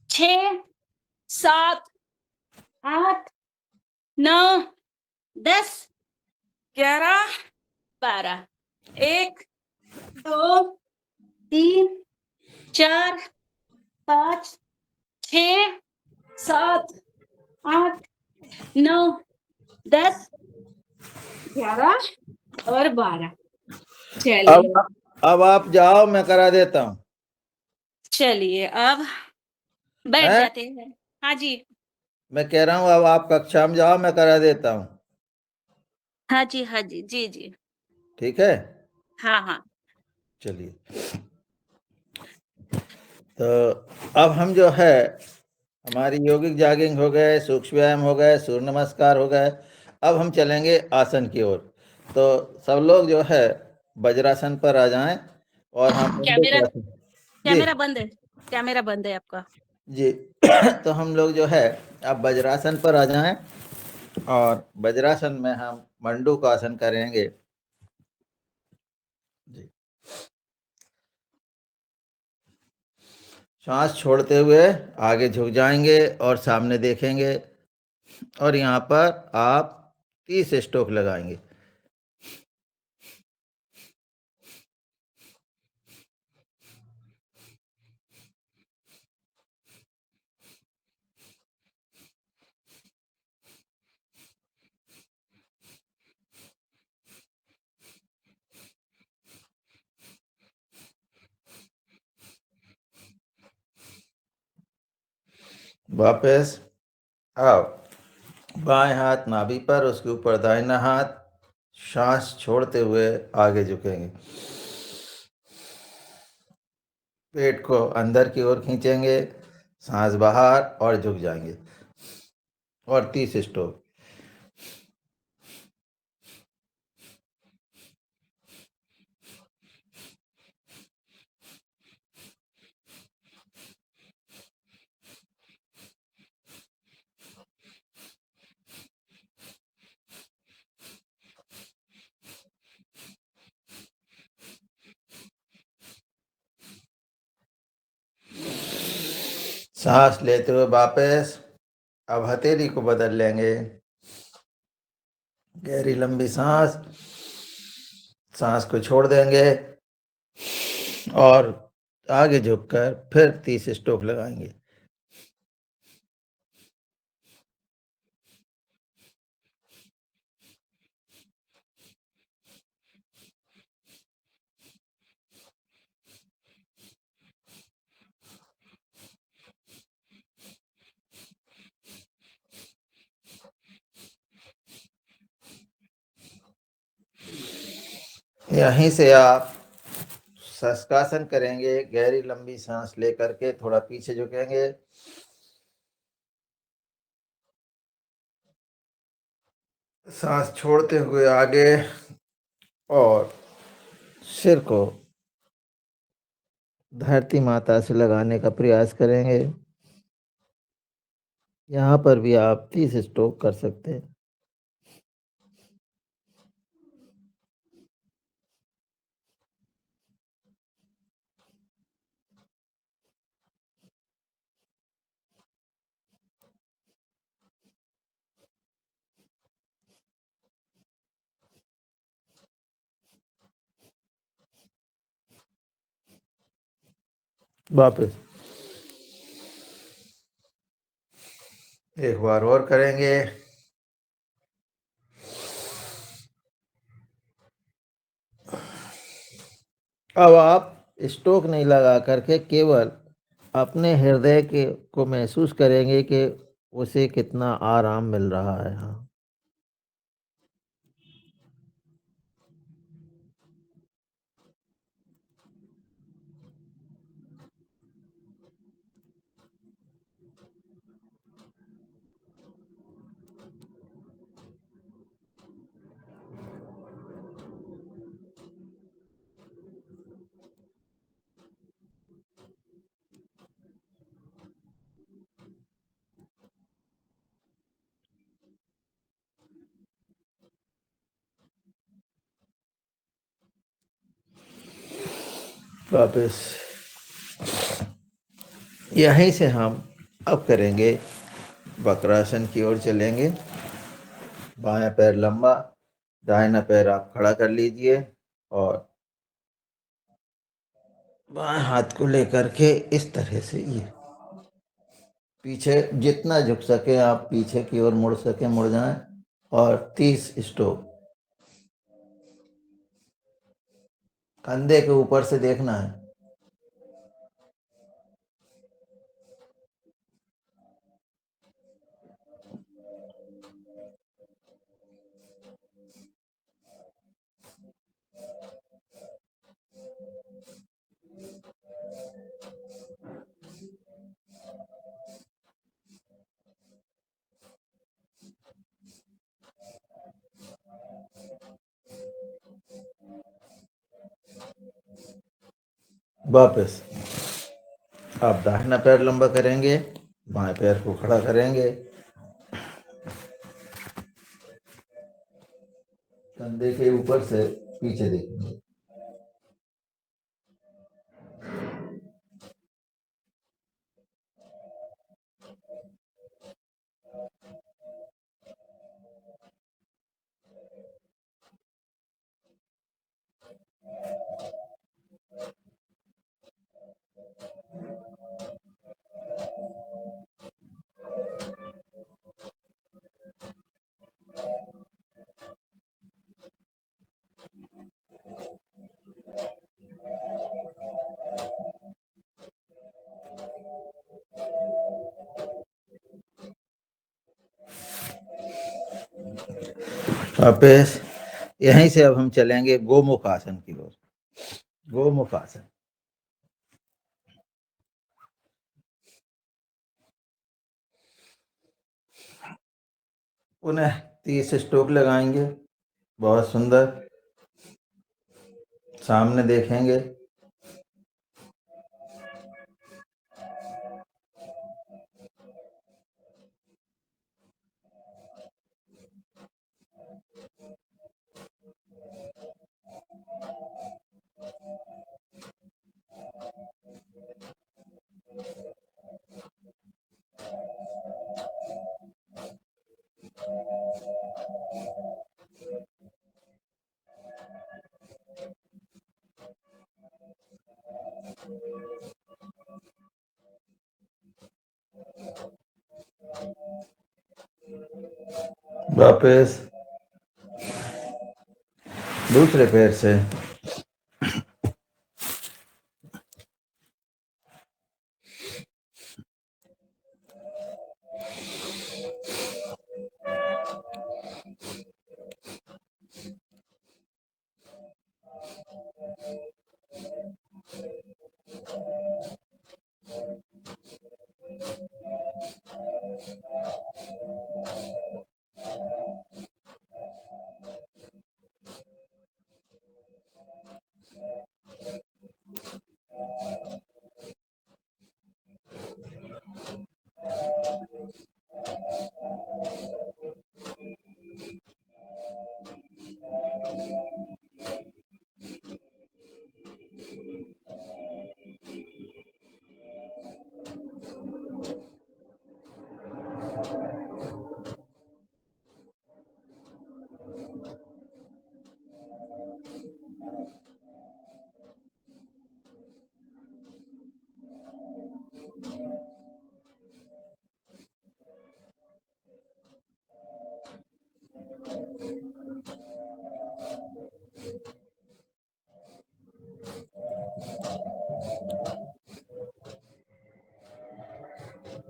6, 7, 8, 9, 10, 11, 12। 1, 2, 3, 4, 5, 6, 7, 8, 9, 10, 11 और 12। चलिए, अब आप जाओ, मैं करा देता हूँ। चलिए अब बैठ हैं? जाते हैं। हाँ जी, मैं कह रहा हूँ अब आप कक्षा में जाओ, मैं करा देता हूँ। हाँ जी, हाँ जी, जी, जी। ठीक है, हाँ, हाँ। चलिए। तो अब हम जो है, हमारी योगिक जॉगिंग हो गए, सूक्ष्म व्यायाम हो गए, सूर्य नमस्कार हो गए। अब हम चलेंगे आसन की ओर। तो सब लोग जो है वज्रासन पर आ जाएं और हम कैमरा जी कैमरा बंद है, कैमरा बंद है आपका। जी तो हम लोग जो है अब वज्रासन पर आ जाएं और वज्रासन में हम मंडूकासन करेंगे। जी, सांस छोड़ते हुए आगे झुक जाएंगे और सामने देखेंगे और यहाँ पर आप 30 स्ट्रोक लगाएंगे। वापस आओ। बाएं हाथ नाभि पर, उसके ऊपर दाहिना हाथ, सांस छोड़ते हुए आगे झुकेंगे। पेट को अंदर की ओर खींचेंगे, सांस बाहर और झुक जाएंगे। और 30 स्ट्रोक। सांस लेते हुए वापस। अब हथेली को बदल लेंगे। गहरी लंबी सांस। सांस को छोड़ देंगे और आगे झुककर फिर 30 स्ट्रोक लगाएंगे। यहीं से आप शस्त्रासन करेंगे। गहरी लंबी सांस लेकर के थोड़ा पीछे झुकेंगे। सांस छोड़ते हुए आगे और सिर को धरती माता से लगाने का प्रयास करेंगे। यहाँ पर भी आप 30 स्ट्रोक कर सकते हैं। वापस एक बार और करेंगे। अब आप स्ट्रोक नहीं लगा करके केवल अपने हृदय के को महसूस करेंगे कि उसे कितना आराम मिल रहा है। हाँ, वापस यहीं से हम अब करेंगे वक्रासन की ओर चलेंगे। बायां पैर लंबा, दाहिना पैर आप खड़ा कर लीजिए और बाएं हाथ को लेकर के इस तरह से ये पीछे जितना झुक सके आप पीछे की ओर मुड़ सके मुड़ जाएं और 30 स्ट्रोक। कंधे के ऊपर से देखना है। वापस आप दाहिना पैर लंबा करेंगे, बाएं पैर को खड़ा करेंगे, कंधे के ऊपर से पीछे देखेंगे। वापस यहीं से अब हम चलेंगे गोमुख आसन की ओर। गोमुख आसन। पुनः 30 स्ट्रोक लगाएंगे। बहुत सुंदर। सामने देखेंगे। वापस दूसरे पैर से।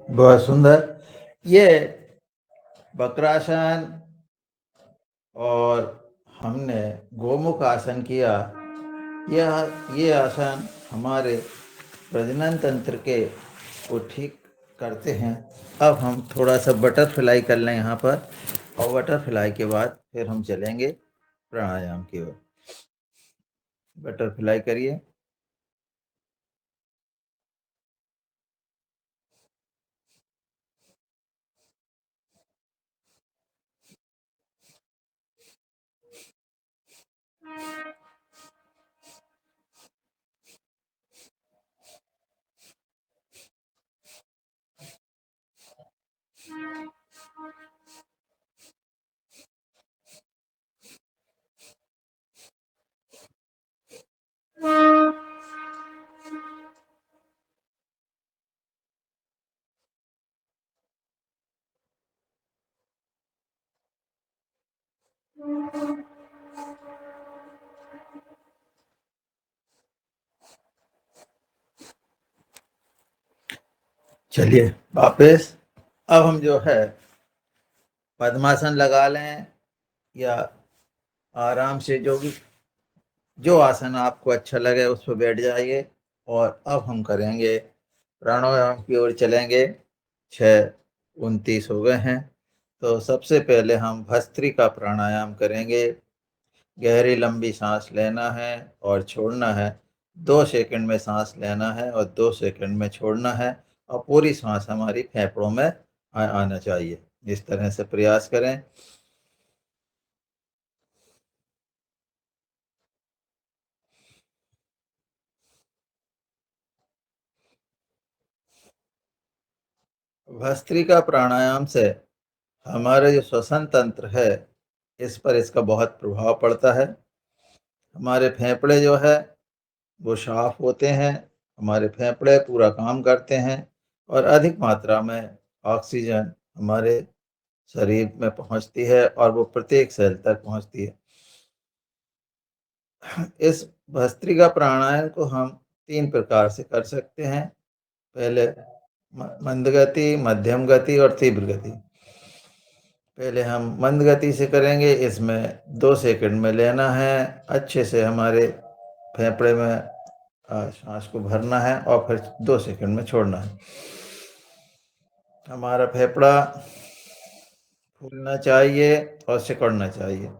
बहुत सुंदर। ये वक्रासन और हमने गोमुख आसन किया। ये आसन हमारे प्रजनन तंत्र के को ठीक करते हैं। अब हम थोड़ा सा बटरफ्लाई कर लें यहाँ पर, और बटरफ्लाई के बाद फिर हम चलेंगे प्राणायाम की ओर। बटरफ्लाई करिए। चलिए वापस। अब हम जो है पद्मासन लगा लें, या आराम से जो आसन आपको अच्छा लगे उस पर बैठ जाइए। और अब हम करेंगे प्राणायाम की ओर चलेंगे। 6:29 हो गए हैं। तो सबसे पहले हम भस्त्रिका प्राणायाम करेंगे। गहरी लंबी सांस लेना है और छोड़ना है। 2 सेकंड में सांस लेना है और 2 सेकंड में छोड़ना है, और पूरी सांस हमारी फेफड़ों में आना चाहिए। इस तरह से प्रयास करें। भस्त्रिका प्राणायाम से हमारे जो श्वसन तंत्र है, इस पर इसका बहुत प्रभाव पड़ता है। हमारे फेफड़े जो है वो साफ होते हैं, हमारे फेफड़े पूरा काम करते हैं, और अधिक मात्रा में ऑक्सीजन हमारे शरीर में पहुंचती है, और वो प्रत्येक सेल तक पहुंचती है। इस भस्त्रिका प्राणायाम को हम 3 प्रकार से कर सकते हैं। पहले मंद गति, मध्यम गति और तीव्र गति। पहले हम मंद गति से करेंगे, इसमें 2 सेकंड में लेना है, अच्छे से हमारे फेफड़े में सांस को भरना है और फिर 2 सेकंड में छोड़ना है। हमारा फेफड़ा फूलना चाहिए और सिकुड़ना चाहिए।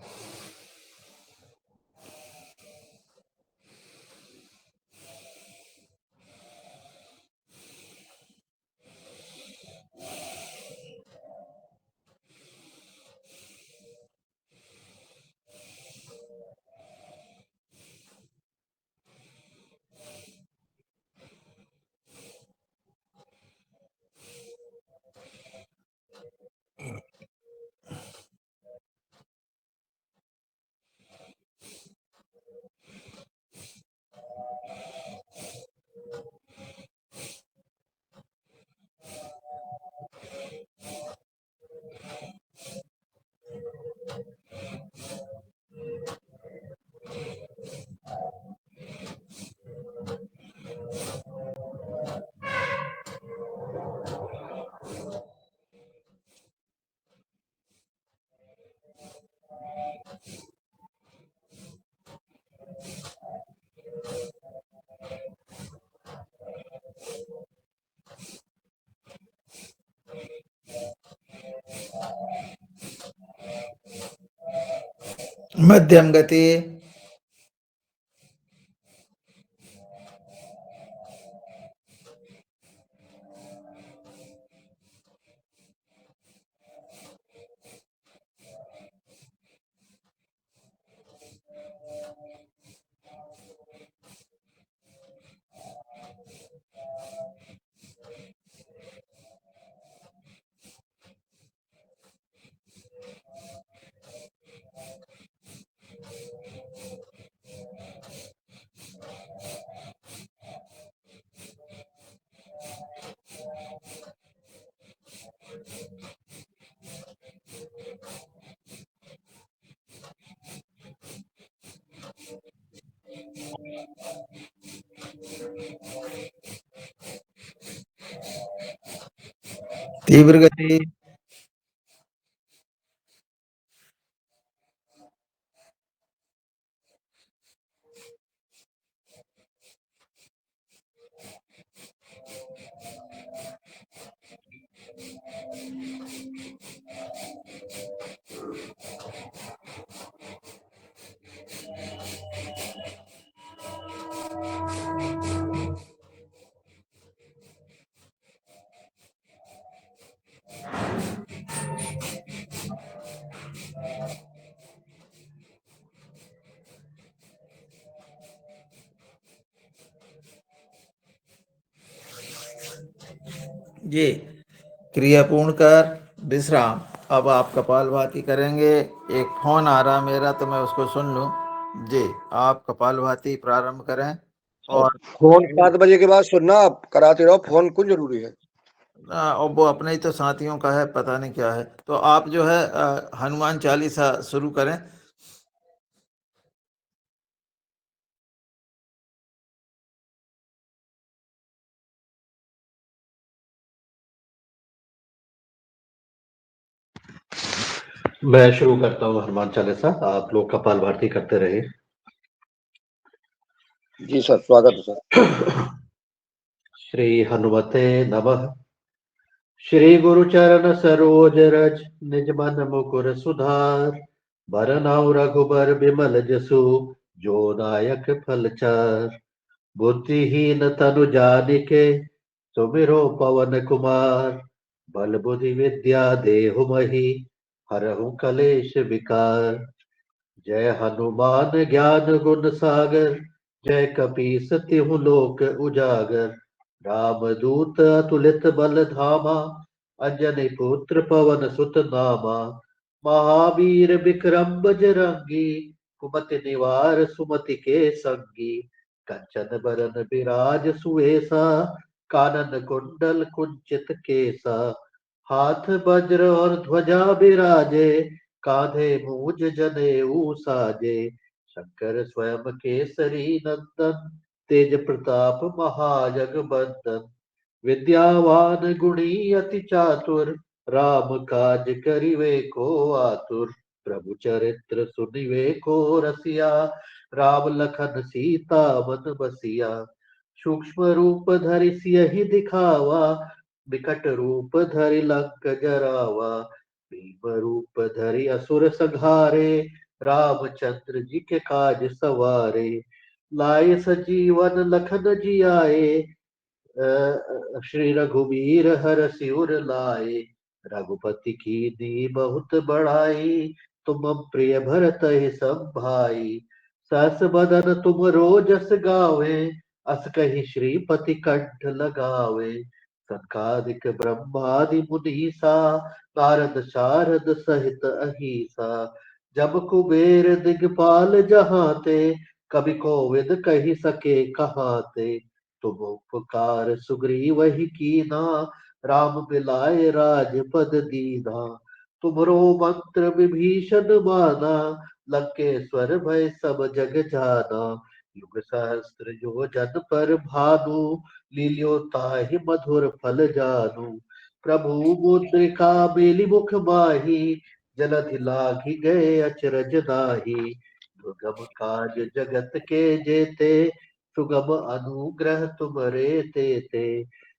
मध्यम गति। तीव्र गति। जी, क्रिया पूर्ण कर विश्राम। अब आप कपालभाति करेंगे। एक फोन आ रहा मेरा, तो मैं उसको सुन लूं। जी, आप कपालभाति प्रारंभ करें। और फोन 7 बजे के बाद सुनना, आप कराते रहो, फोन कुछ जरूरी है। और वो अपने ही तो साथियों का है, पता नहीं क्या है। तो आप जो है हनुमान चालीसा शुरू करें। मैं शुरू करता हूँ हनुमान चालीसा। आप लोग कपाल भारती करते रहे। जी सर, स्वागत है सर। श्री हनुमते नमः। श्री गुरु चरण सरोज रज, निज मन मुकुर सुधार। बरनउँ रघुबर बिमल जसु, जो नायक फल चार। बुद्धिहीन तनु जानिके, सुमिरो पवन कुमार। बल बुद्धि विद्या देहु महि, हरहु कलेश विकार। जय हनुमान ज्ञान गुण सागर, जय कपीस तिहु लोक उजागर। रामदूत अतुलित बल धामा, अंजनी पुत्र पवन सुत नामा। महावीर विक्रम बजरंगी, कुमति निवार सुमति के संगी। कंचन बरन विराज सुवेसा, कानन कुंडल कुंचित केसा। हाथ वज्र और ध्वजा विराजे, कांधे मूज जनेऊ साजे। शंकर स्वयं केसरी नंदन, तेज प्रताप महाजगबंदन। विद्यावान गुणी अति चातुर, राम काज करिवे को आतुर, प्रभु चरित्र सुनिवे को रसिया। राम लखन सीता मन बसिया, सूक्ष्म रूप धरि सियहि दिखावा। विकट रूप धरि लंक जरावा, भीम रूप धरि असुर संहारे। रामचंद्र जी के काज सवारे, लाए सजीवन लखन जियाए। श्री रघुवीर हर सिर लाए, रघुपति कीन्ही बहुत बड़ाई। तुम प्रिय भरत ही सब भाई, सहस बदन तुम रोजस गावे। अस कहि श्रीपति कंठ लगावे, सनकादिक ब्रह्मादि मुनीसा। नारद शारद सहित अहिसा, जब कुबेर दिगपाल जहाते। कवि कोविद कहि सके कहाते, तुम उपकार सुग्रीव ही कीना। राम मिलाए राजपद दीना, तुमरो मंत्र विभीषण माना। लंकेश्वर भय सब जग जाना, युग सहस्त्र जो जन पर भानु। लील्यो ताहि मधुर फल जानु, प्रभु मुद्रिका बेली मुख माही। जलधि लागी गए अचरज दाही, दुर्गम काज जगत के जेते। सुगम अनुग्रह तुम्हारे तेते,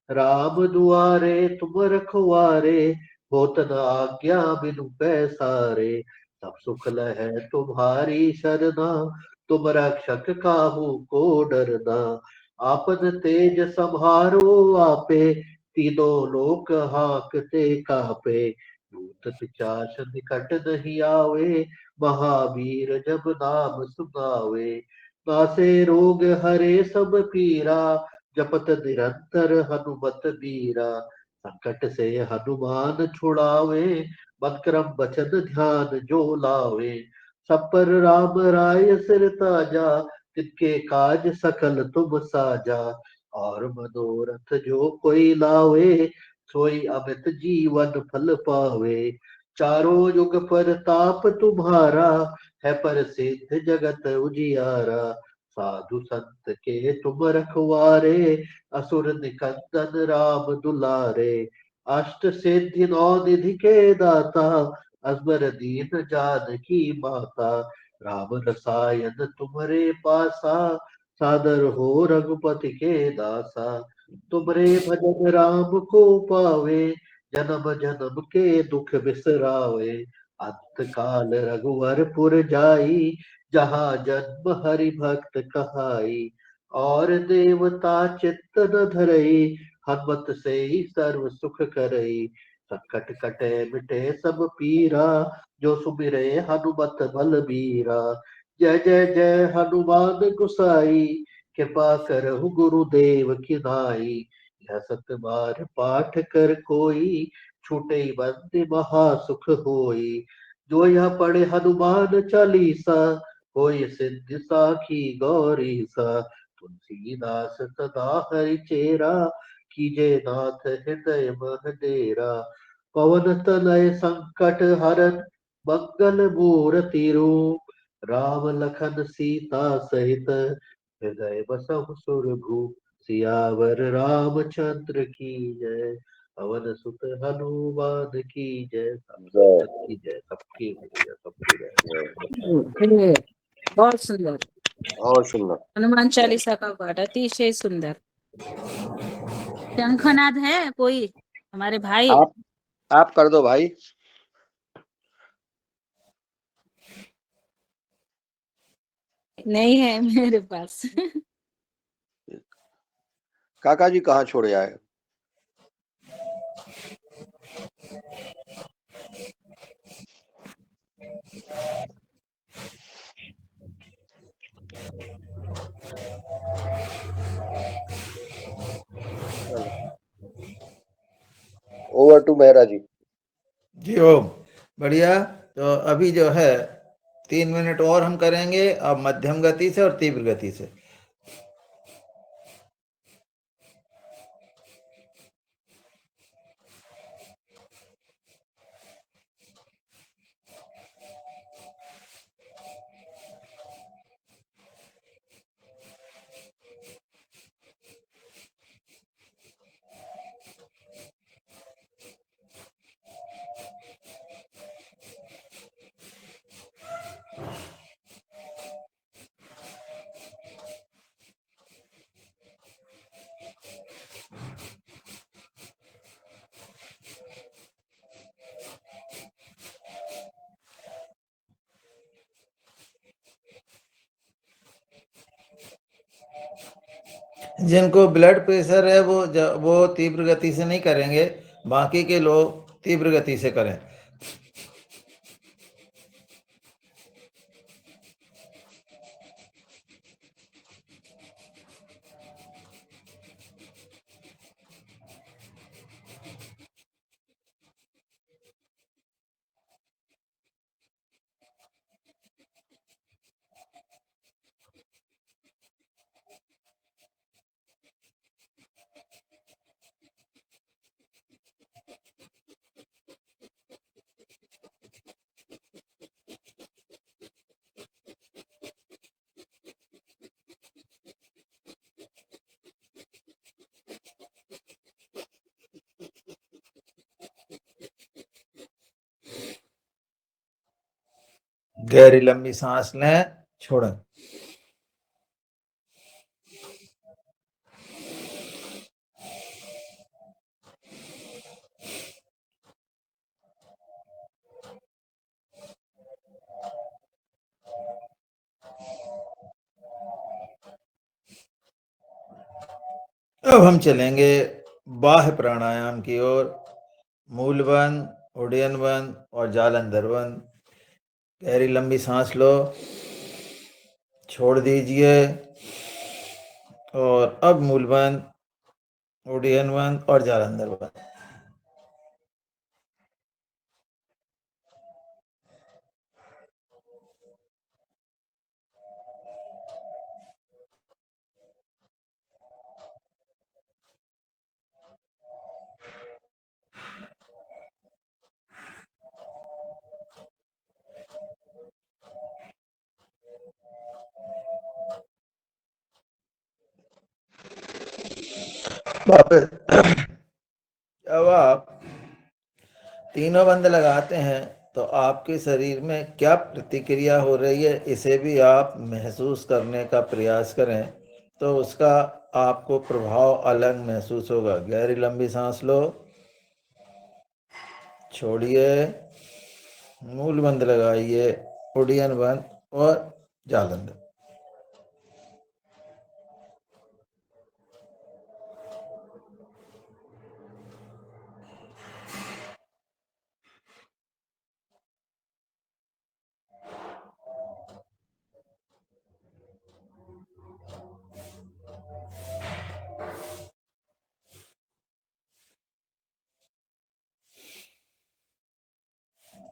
राम दुआरे तुम रखवारे। होत न आज्ञा बिनु पैसारे, सब सुख लहै तुम्हारी शरणा। तुम रक्षक काहू को डरना, आपन तेज संहारो आपे। तीनों लोक हाकते कापे, भूत पिशाच निकट नहीं आवे। महावीर जब नाम सुनावे, नासे रोग हरे सब पीरा। जपत निरंतर हनुमत बीरा, संकट से हनुमान छुड़ावे। मन क्रम वचन ध्यान जो लावे, सब पर राम राय सिर ताजा। तिनके काज सकल तुम साजा, और मनोरथ जो कोई लावे। सोई अमित जीवन फल पावे, चारों युग परताप तुम्हारा। है प्रसिद्ध जगत उजियारा, साधु संत के तुम रखवारे। असुर निकंदन राम दुलारे, अष्ट सिद्धि नौ निधि के दाता। अजबर दीन जानकी माता, राम रसायन तुम्हारे पासा। सादर हो रघुपति के दासा, तुमरे भजन राम को पावे। जन्म जन्म के दुख बिसरावे, अंत काल रघुवरपुर जाई। जहाँ जन्म हरि भक्त कहाई, और देवता चित्त न धरई। हनुमत से सर्व सुख करई, संकट कटे मिटे सब पीरा। जो सुमिरे हनुमत बल बीरा, जय जय जय हनुमान गुसाई। कृपा करहु गुरुदेव की नाई, यह सत बार पाठ कर कोई। छूटे बंदी महा सुख होई, जो यह पढ़े हनुमान चालीसा। होय सिद्धि साखी गौरी सा, तुलसीदास सदा हरि चेरा। कीजे नाथ हृदय मह डेरा, पवन तनय संकट हरन। मंगल मूर्ति रूप, राम लखन सीता सहित। हृदय बसहु सुरभूप, सियावर रामचंद्र की जय। पवन सुत हनुमान की जय, जय सबकी जय, सबकी जय, सबकी जय। जय। बहुत सुंदर। और सुनना, हनुमान चालीसा का पाठ अतिशय सुंदर। शंखनाद है कोई हमारे भाई? आप कर दो भाई। नहीं है मेरे पास। काका जी कहाँ छोड़े आए? ओवर टू मेहरा जी। जी ओम। बढ़िया। तो अभी जो है 3 मिनट और हम करेंगे, अब मध्यम गति से और तीव्र गति से। जिनको ब्लड प्रेशर है वो तीव्र गति से नहीं करेंगे, बाकी के लोग तीव्र गति से करें। गहरी लंबी सांस लें, छोड़ें। अब हम चलेंगे बाह्य प्राणायाम की ओर। मूल बंद, उड्डयन बंद और जालंधर बंद। गहरी लंबी सांस लो, छोड़ दीजिए, और अब मूल बंद, उड्डयन बंद और जालंधर बंद। वापस जब आप तीनों बंद लगाते हैं तो आपके शरीर में क्या प्रतिक्रिया हो रही है, इसे भी आप महसूस करने का प्रयास करें, तो उसका आपको प्रभाव अलग महसूस होगा। गहरी लंबी सांस लो, छोड़िए, मूल बंद लगाइए, उड्डयन बंद और जालंधर।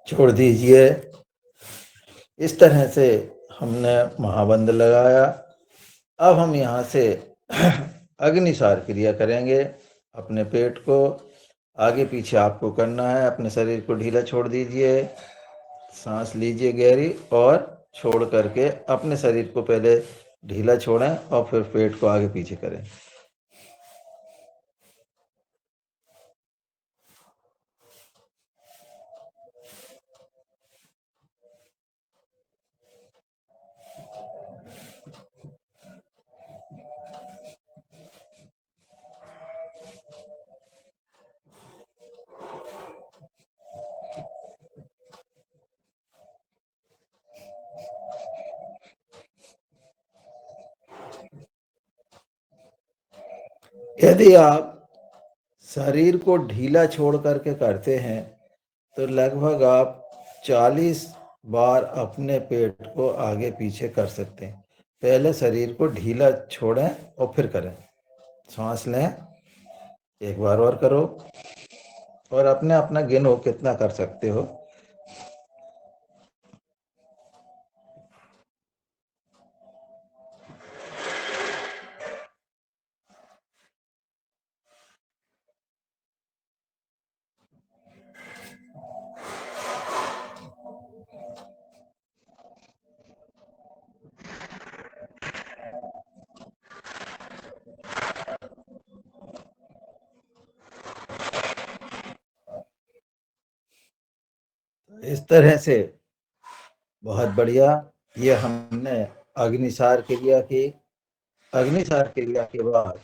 छोड़ दीजिए। इस तरह से हमने महाबंद लगाया। अब हम यहाँ से अग्निसार क्रिया करेंगे। अपने पेट को आगे पीछे आपको करना है। अपने शरीर को ढीला छोड़ दीजिए, सांस लीजिए गहरी, और छोड़ करके अपने शरीर को पहले ढीला छोड़ें और फिर पेट को आगे पीछे करें। यदि आप शरीर को ढीला छोड़ करके करते हैं तो लगभग आप 40 बार अपने पेट को आगे पीछे कर सकते हैं। पहले शरीर को ढीला छोड़ें और फिर करें। सांस लें, एक बार और करो, और अपने अपना गिनो कितना कर सकते हो। इस तरह से बहुत बढ़िया। ये हमने अग्निसार क्रिया की। अग्निसार क्रिया के बाद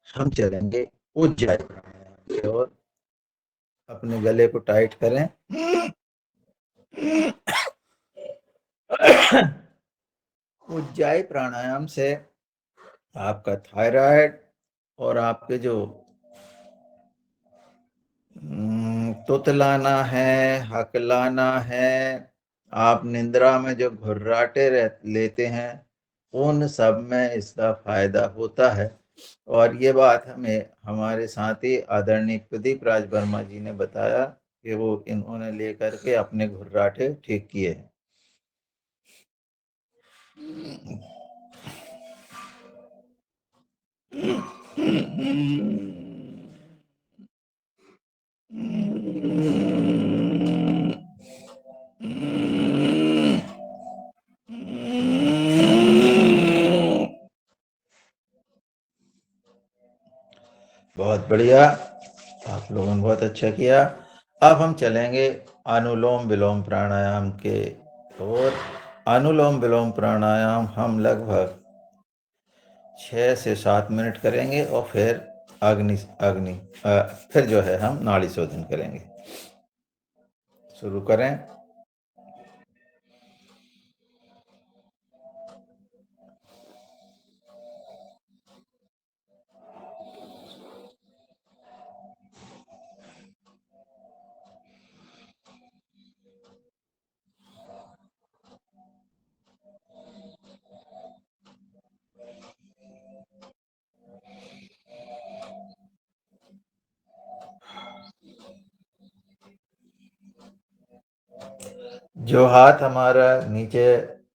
हम चलेंगे उज्जाई प्राणायाम की ओर। अपने गले को टाइट करें। उज्जाई प्राणायाम से आपका थायराइड और आपके जो तुतलाना है, हकलाना है, आप निंद्रा में जो घुर्राटे लेते हैं, उन सब में इसका फायदा होता है। और ये बात हमें हमारे साथी आदरणीय प्रदीप राज वर्मा जी ने बताया कि वो इन्होंने लेकर के अपने घुर्राटे ठीक किए हैं। बहुत बढ़िया, आप लोगों ने बहुत अच्छा किया। अब हम चलेंगे अनुलोम विलोम प्राणायाम के ओर। अनुलोम विलोम प्राणायाम हम लगभग 6 से 7 मिनट करेंगे और फिर अग्नि अग्नि फिर जो है हम नाड़ी शोधन करेंगे। शुरू करें। जो हाथ हमारा नीचे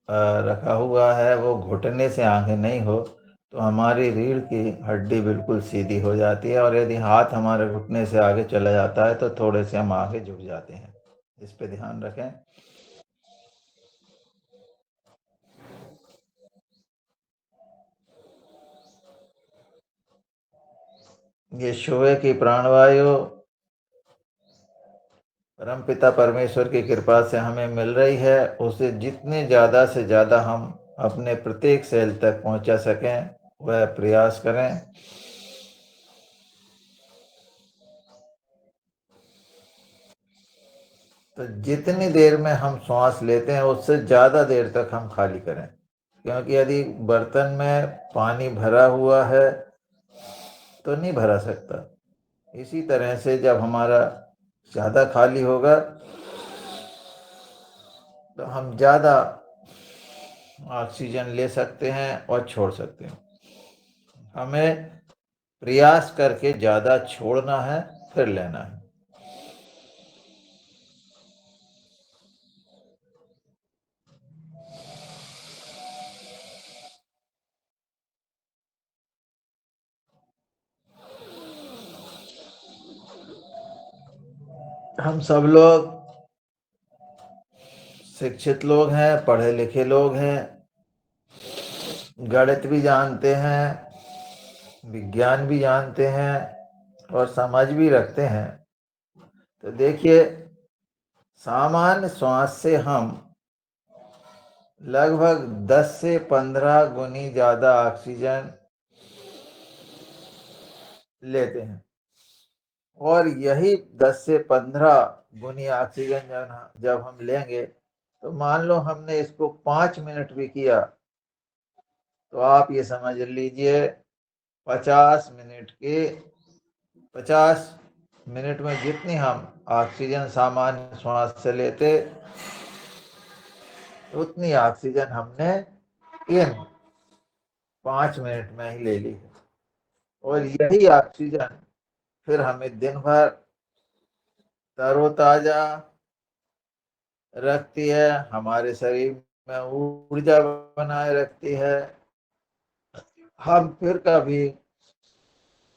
रखा हुआ है वो घुटने से आगे नहीं हो तो हमारी रीढ़ की हड्डी बिल्कुल सीधी हो जाती है, और यदि हाथ हमारे घुटने से आगे चला जाता है तो थोड़े से हम आगे झुक जाते हैं। इस पे ध्यान रखें। ये सुबह की प्राणवायु परमपिता परमेश्वर की कृपा से हमें मिल रही है, उसे जितने ज़्यादा से ज़्यादा हम अपने प्रत्येक सेल तक पहुंचा सकें वह प्रयास करें। तो जितनी देर में हम श्वास लेते हैं उससे ज़्यादा देर तक हम खाली करें, क्योंकि यदि बर्तन में पानी भरा हुआ है तो नहीं भरा सकता। इसी तरह से जब हमारा ज़्यादा खाली होगा तो हम ज़्यादा ऑक्सीजन ले सकते हैं और छोड़ सकते हैं। हमें प्रयास करके ज़्यादा छोड़ना है फिर लेना है। हम सब लोग शिक्षित लोग हैं, पढ़े लिखे लोग हैं, गणित भी जानते हैं, विज्ञान भी जानते हैं और समझ भी रखते हैं। तो देखिए, सामान्य श्वास से हम लगभग 10 से 15 गुनी ज़्यादा ऑक्सीजन लेते हैं, और यही 10 से 15 गुनी ऑक्सीजन जब हम लेंगे तो मान लो हमने इसको 5 मिनट भी किया तो आप ये समझ लीजिए 50 मिनट के 50 मिनट में जितनी हम ऑक्सीजन सामान्य श्वास से लेते उतनी ऑक्सीजन हमने इन 5 मिनट में ही ले ली है। और यही ऑक्सीजन फिर हमें दिन भर तरोताजा रखती है, हमारे शरीर में ऊर्जा बनाए रखती है। हम फिर कभी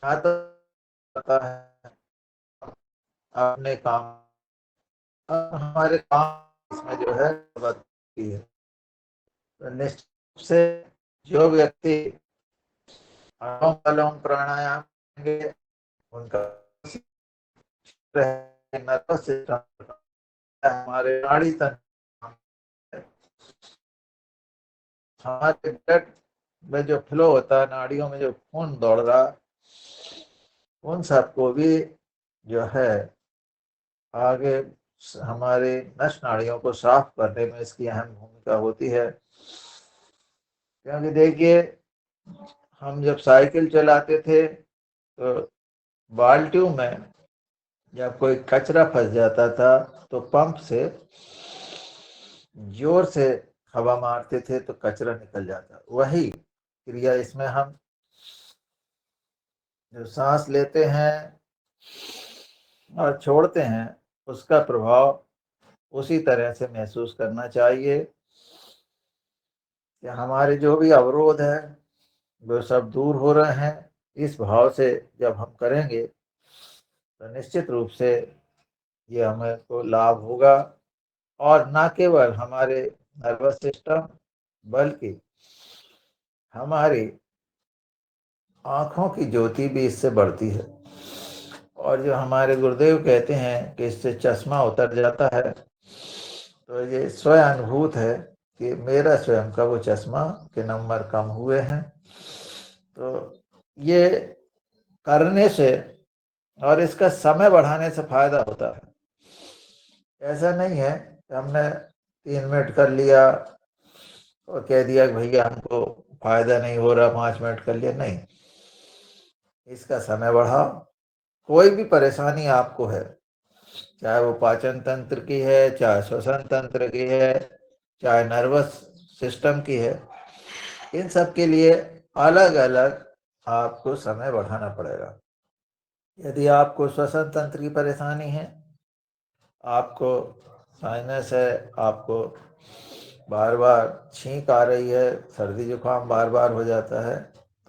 आता है अपने काम, हमारे काम इसमें जो है बढ़ती है। तो निश्चित रूप से जो व्यक्ति अनुलोम विलोम प्राणायाम करेंगे उनका नर्वस सिस्टम, हमारे नाड़ी तंत्र, हमारे ब्लड में जो फ्लो होता है, नाड़ियों में जो खून दौड़ रहा, उन सबको भी जो है आगे हमारे नस नाड़ियों को साफ करने में इसकी अहम भूमिका होती है। क्योंकि देखिए, हम जब साइकिल चलाते थे तो बाल्टियों में जब कोई कचरा फंस जाता था तो पंप से जोर से हवा मारते थे तो कचरा निकल जाता। वही क्रिया इसमें हम जो सांस लेते हैं और छोड़ते हैं उसका प्रभाव उसी तरह से महसूस करना चाहिए कि हमारे जो भी अवरोध है वो सब दूर हो रहे हैं। इस भाव से जब हम करेंगे तो निश्चित रूप से ये हमें को लाभ होगा और ना केवल हमारे नर्वस सिस्टम बल्कि हमारी आंखों की ज्योति भी इससे बढ़ती है। और जो हमारे गुरुदेव कहते हैं कि इससे चश्मा उतर जाता है, तो ये स्वयं अनुभूत है कि मेरा स्वयं का वो चश्मा के नंबर कम हुए हैं। तो ये करने से और इसका समय बढ़ाने से फायदा होता है। ऐसा नहीं है कि हमने 3 मिनट कर लिया और कह दिया कि भैया हमको फायदा नहीं हो रहा, 5 मिनट कर लिया, नहीं। इसका समय बढ़ाओ। कोई भी परेशानी आपको है, चाहे वो पाचन तंत्र की है, चाहे श्वसन तंत्र की है, चाहे नर्वस सिस्टम की है, इन सब के लिए अलग अलग आपको समय बढ़ाना पड़ेगा। यदि आपको श्वसन तंत्र की परेशानी है, आपको साइनस है, आपको बार बार छींक आ रही है, सर्दी जुकाम बार बार हो जाता है,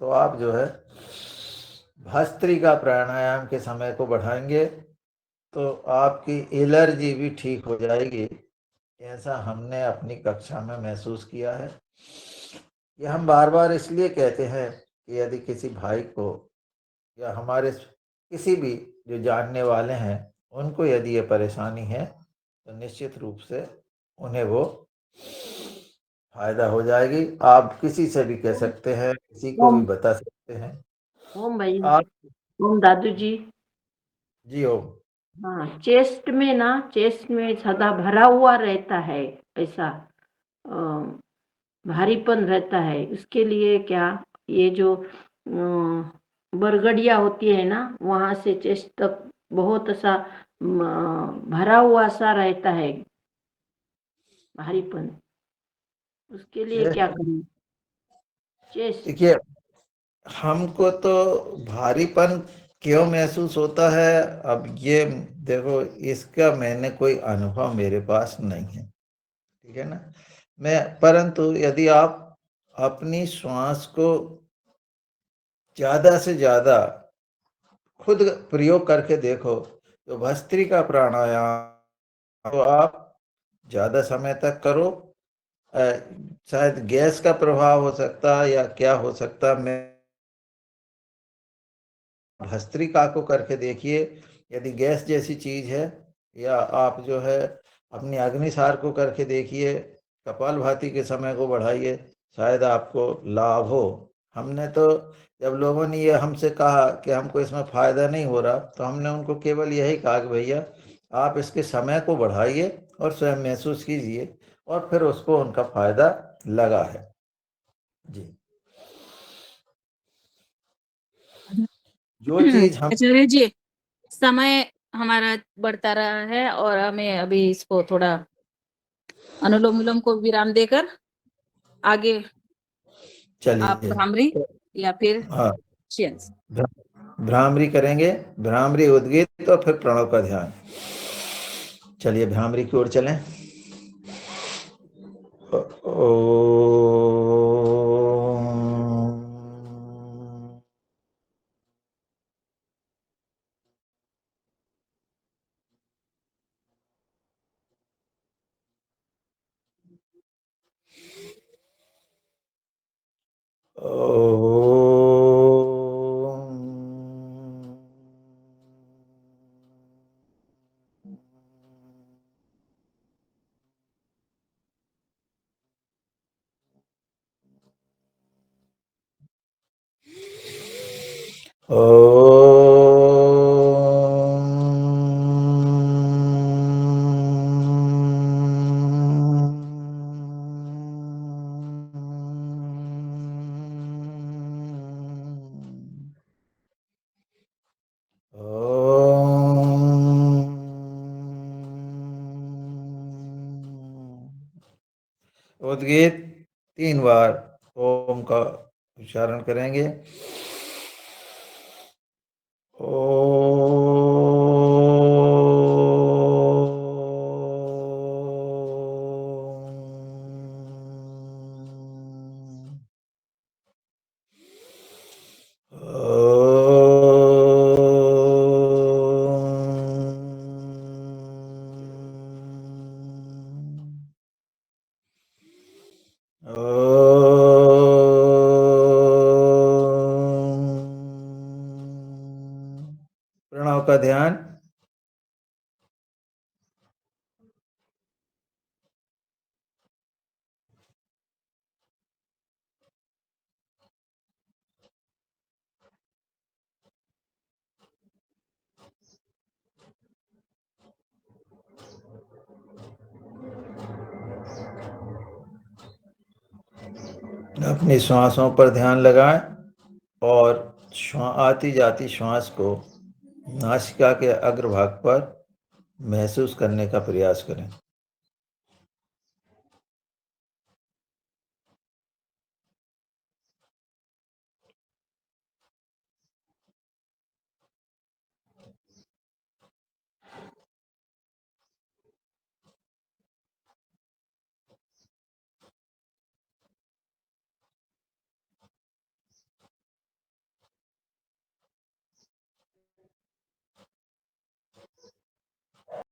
तो आप जो है भस्त्रिका प्राणायाम के समय को बढ़ाएंगे तो आपकी एलर्जी भी ठीक हो जाएगी। ऐसा हमने अपनी कक्षा में महसूस किया है। ये हम बार बार इसलिए कहते हैं कि यदि किसी भाई को या हमारे किसी भी जो जानने वाले हैं उनको यदि ये परेशानी है तो निश्चित रूप से उन्हें वो फायदा हो जाएगी। आप किसी से भी कह सकते हैं, किसी को भी ओम बता सकते हैं। ओम भाई, आप ओम दादू जी। जी हो। हाँ, चेस्ट में सदा भरा हुआ रहता है, ऐसा भारीपन रहता है। उसके लिए क्या, ये जो बरगड़िया होती है ना, वहां से चेस्ट तक बहुत ऐसा भरा हुआ सा रहता है भारीपन। उसके लिए क्या करें? चेस्ट। देखिए, हमको तो भारीपन क्यों महसूस होता है, अब ये देखो, इसका मैंने कोई अनुभव मेरे पास नहीं है, ठीक है ना। मैं परंतु यदि आप अपनी श्वास को ज्यादा से ज्यादा खुद प्रयोग करके देखो तो भस्त्रिका प्राणायाम तो आप ज्यादा समय तक करो। शायद गैस का प्रभाव हो सकता है या क्या हो सकता, मैं भस्त्रिका को करके देखिए। यदि गैस जैसी चीज है, या आप जो है अपनी अग्निसार को करके देखिए, कपालभाति के समय को बढ़ाइए, शायद आपको लाभ हो। हमने तो जब लोगों ने ये हमसे कहा कि हमको इसमें फायदा नहीं हो रहा, तो हमने उनको केवल यही कहा कि भैया आप इसके समय को बढ़ाइए और स्वयं महसूस कीजिए, और फिर उसको उनका फायदा लगा है। जी, जो चीज हम आचार्य जी, समय हमारा बढ़ता रहा है और हमें अभी इसको थोड़ा अनुलोम विलोम को विराम देकर आगे आप चलिए। भ्रामरी या फिर हाँ, शियंस। भ्रामरी करेंगे, भ्रामरी उद्गीत और फिर प्रणव का ध्यान। चलिए भ्रामरी की ओर चलें। ओ उद्गीत 3 बार ओम का उच्चारण करेंगे। प्रणव का ध्यान। अपनी श्वासों पर ध्यान लगाएं और आती जाती श्वास को नासिका के अग्रभाग पर महसूस करने का प्रयास करें।